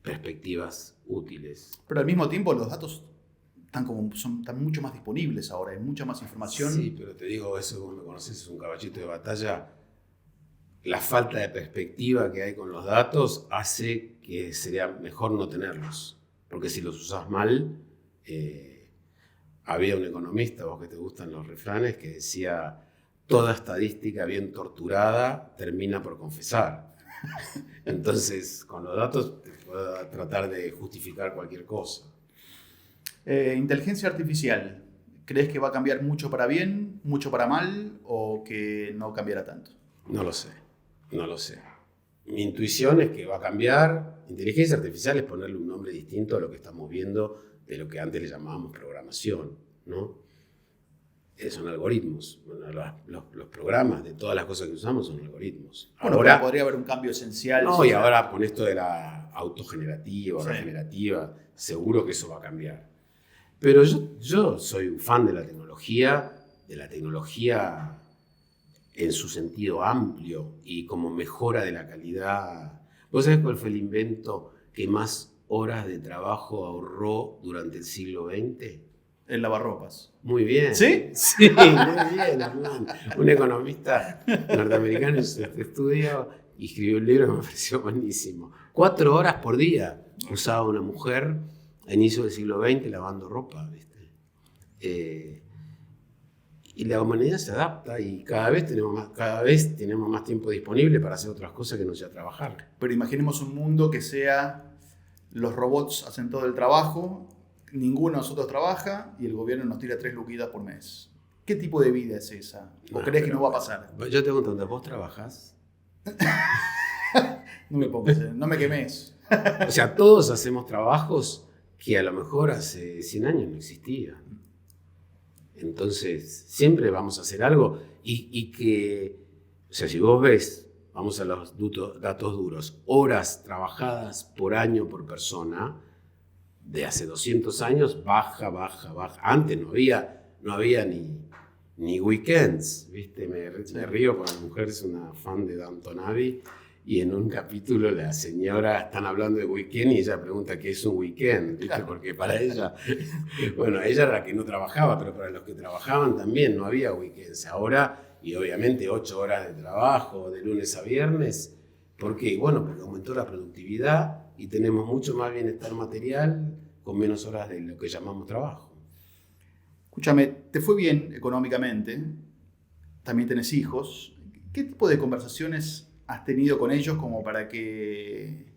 perspectivas útiles. Pero al mismo tiempo los datos están mucho más disponibles ahora, hay mucha más información. Sí, pero te digo, eso vos me conocés, es un caballito de batalla. La falta de perspectiva que hay con los datos hace que sería mejor no tenerlos. Porque si los usás mal, había un economista, vos que te gustan los refranes, que decía, toda estadística bien torturada termina por confesar. Entonces, con los datos te puedo tratar de justificar cualquier cosa. Inteligencia artificial, ¿crees que va a cambiar mucho para bien, mucho para mal o que no cambiará tanto? No lo sé. Mi intuición es que va a cambiar. Inteligencia artificial es ponerle un nombre distinto a lo que estamos viendo de lo que antes le llamábamos programación, ¿no? Son algoritmos. Bueno, los programas de todas las cosas que usamos son algoritmos. Bueno, ahora podría haber un cambio esencial. No, y ahora con esto de la autogenerativa, sí, regenerativa, seguro que eso va a cambiar. Pero yo soy un fan de la tecnología en su sentido amplio y como mejora de la calidad. ¿Vos sabés cuál fue el invento que más horas de trabajo ahorró durante el siglo XX? El lavarropas. Muy bien. ¿Sí? Sí, muy bien, Hernán. Un economista norteamericano hizo este estudio y escribió un libro que me pareció buenísimo. 4 horas por día usaba una mujer a inicio del siglo XX lavando ropa, ¿viste? Y la humanidad se adapta y cada vez tenemos más tiempo disponible para hacer otras cosas que no sea trabajar. Pero imaginemos un mundo que sea los robots hacen todo el trabajo, ninguno de nosotros trabaja y el gobierno nos tira 3 luquitas por mes. ¿Qué tipo de vida es esa? ¿O crees que no va a pasar? Yo te pregunto, ¿vos trabajás? No me pongas, no me quemes. O sea, todos hacemos trabajos que a lo mejor hace 100 años no existían. Entonces, siempre vamos a hacer algo y que, o sea, si vos ves, vamos a los datos duros, horas trabajadas por año por persona, de hace 200 años, baja. Antes no había ni weekends, ¿viste? Me río porque mi mujer es una fan de Downton Abbey y en un capítulo la señora están hablando de weekend y ella pregunta qué es un weekend, ¿viste? Porque para ella, bueno, ella era la que no trabajaba, pero para los que trabajaban también no había weekends. Ahora, y obviamente 8 horas de trabajo de lunes a viernes, ¿por qué? Bueno, porque aumentó la productividad y tenemos mucho más bienestar material con menos horas de lo que llamamos trabajo. Escúchame, ¿te fue bien económicamente? También tenés hijos. ¿Qué tipo de conversaciones has tenido con ellos como para que,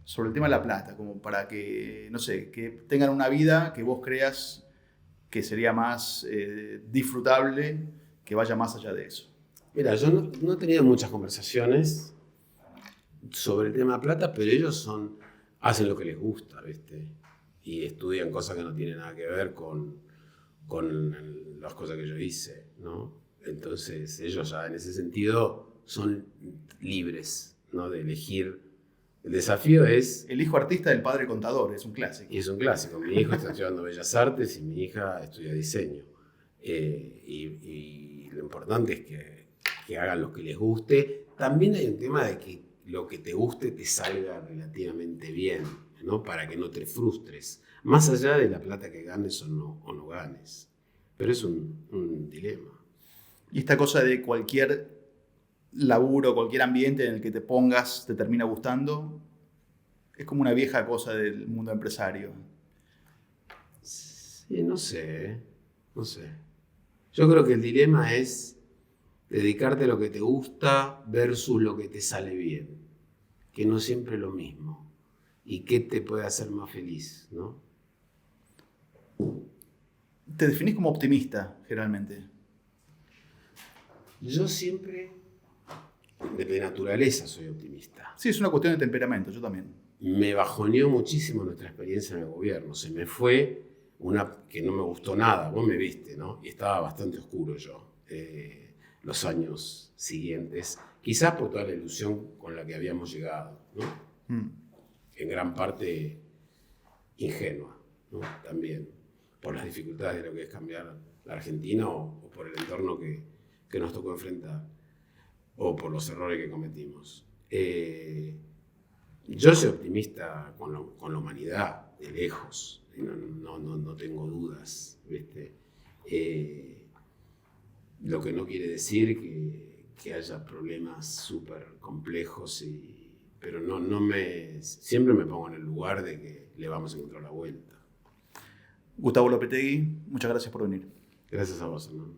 sobre el tema de la plata, como para que, no sé, que tengan una vida que vos creas que sería más disfrutable, que vaya más allá de eso? Mira, yo no he tenido muchas conversaciones sobre el tema de plata, pero ellos hacen lo que les gusta, ¿viste? Y estudian cosas que no tienen nada que ver con las cosas que yo hice, ¿no? Entonces ellos ya en ese sentido son libres, ¿no? De elegir. El desafío es... El hijo artista del padre contador, es un clásico. Y es un clásico. Mi hijo está estudiando Bellas Artes y mi hija estudia diseño. Y lo importante es que hagan lo que les guste. También hay un tema de que lo que te guste te salga relativamente bien, ¿no? Para que no te frustres. Más allá de la plata que ganes o no ganes. Pero es un dilema. Y esta cosa de cualquier laburo, cualquier ambiente en el que te pongas, te termina gustando. Es como una vieja cosa del mundo empresario. Sí, no sé, no sé. Yo creo que el dilema es dedicarte a lo que te gusta versus lo que te sale bien, que no siempre es lo mismo. ¿Y qué te puede hacer más feliz, no? Te definís como optimista, generalmente. Yo siempre, de naturaleza, soy optimista. Sí, es una cuestión de temperamento, yo también. Me bajoneó muchísimo nuestra experiencia en el gobierno. Se me fue una que no me gustó nada. Vos me viste, ¿no? Y estaba bastante oscuro yo los años siguientes. Quizás por toda la ilusión con la que habíamos llegado, ¿no? En gran parte ingenua, ¿no? También por las dificultades de lo que es cambiar la Argentina o por el entorno que nos tocó enfrentar o por los errores que cometimos. Yo soy optimista con la humanidad, de lejos, no tengo dudas, ¿viste? Lo que no quiere decir que haya problemas súper complejos, pero siempre me pongo en el lugar de que le vamos a encontrar la vuelta. Gustavo Lopetegui, muchas gracias por venir. Gracias a vos, hermano.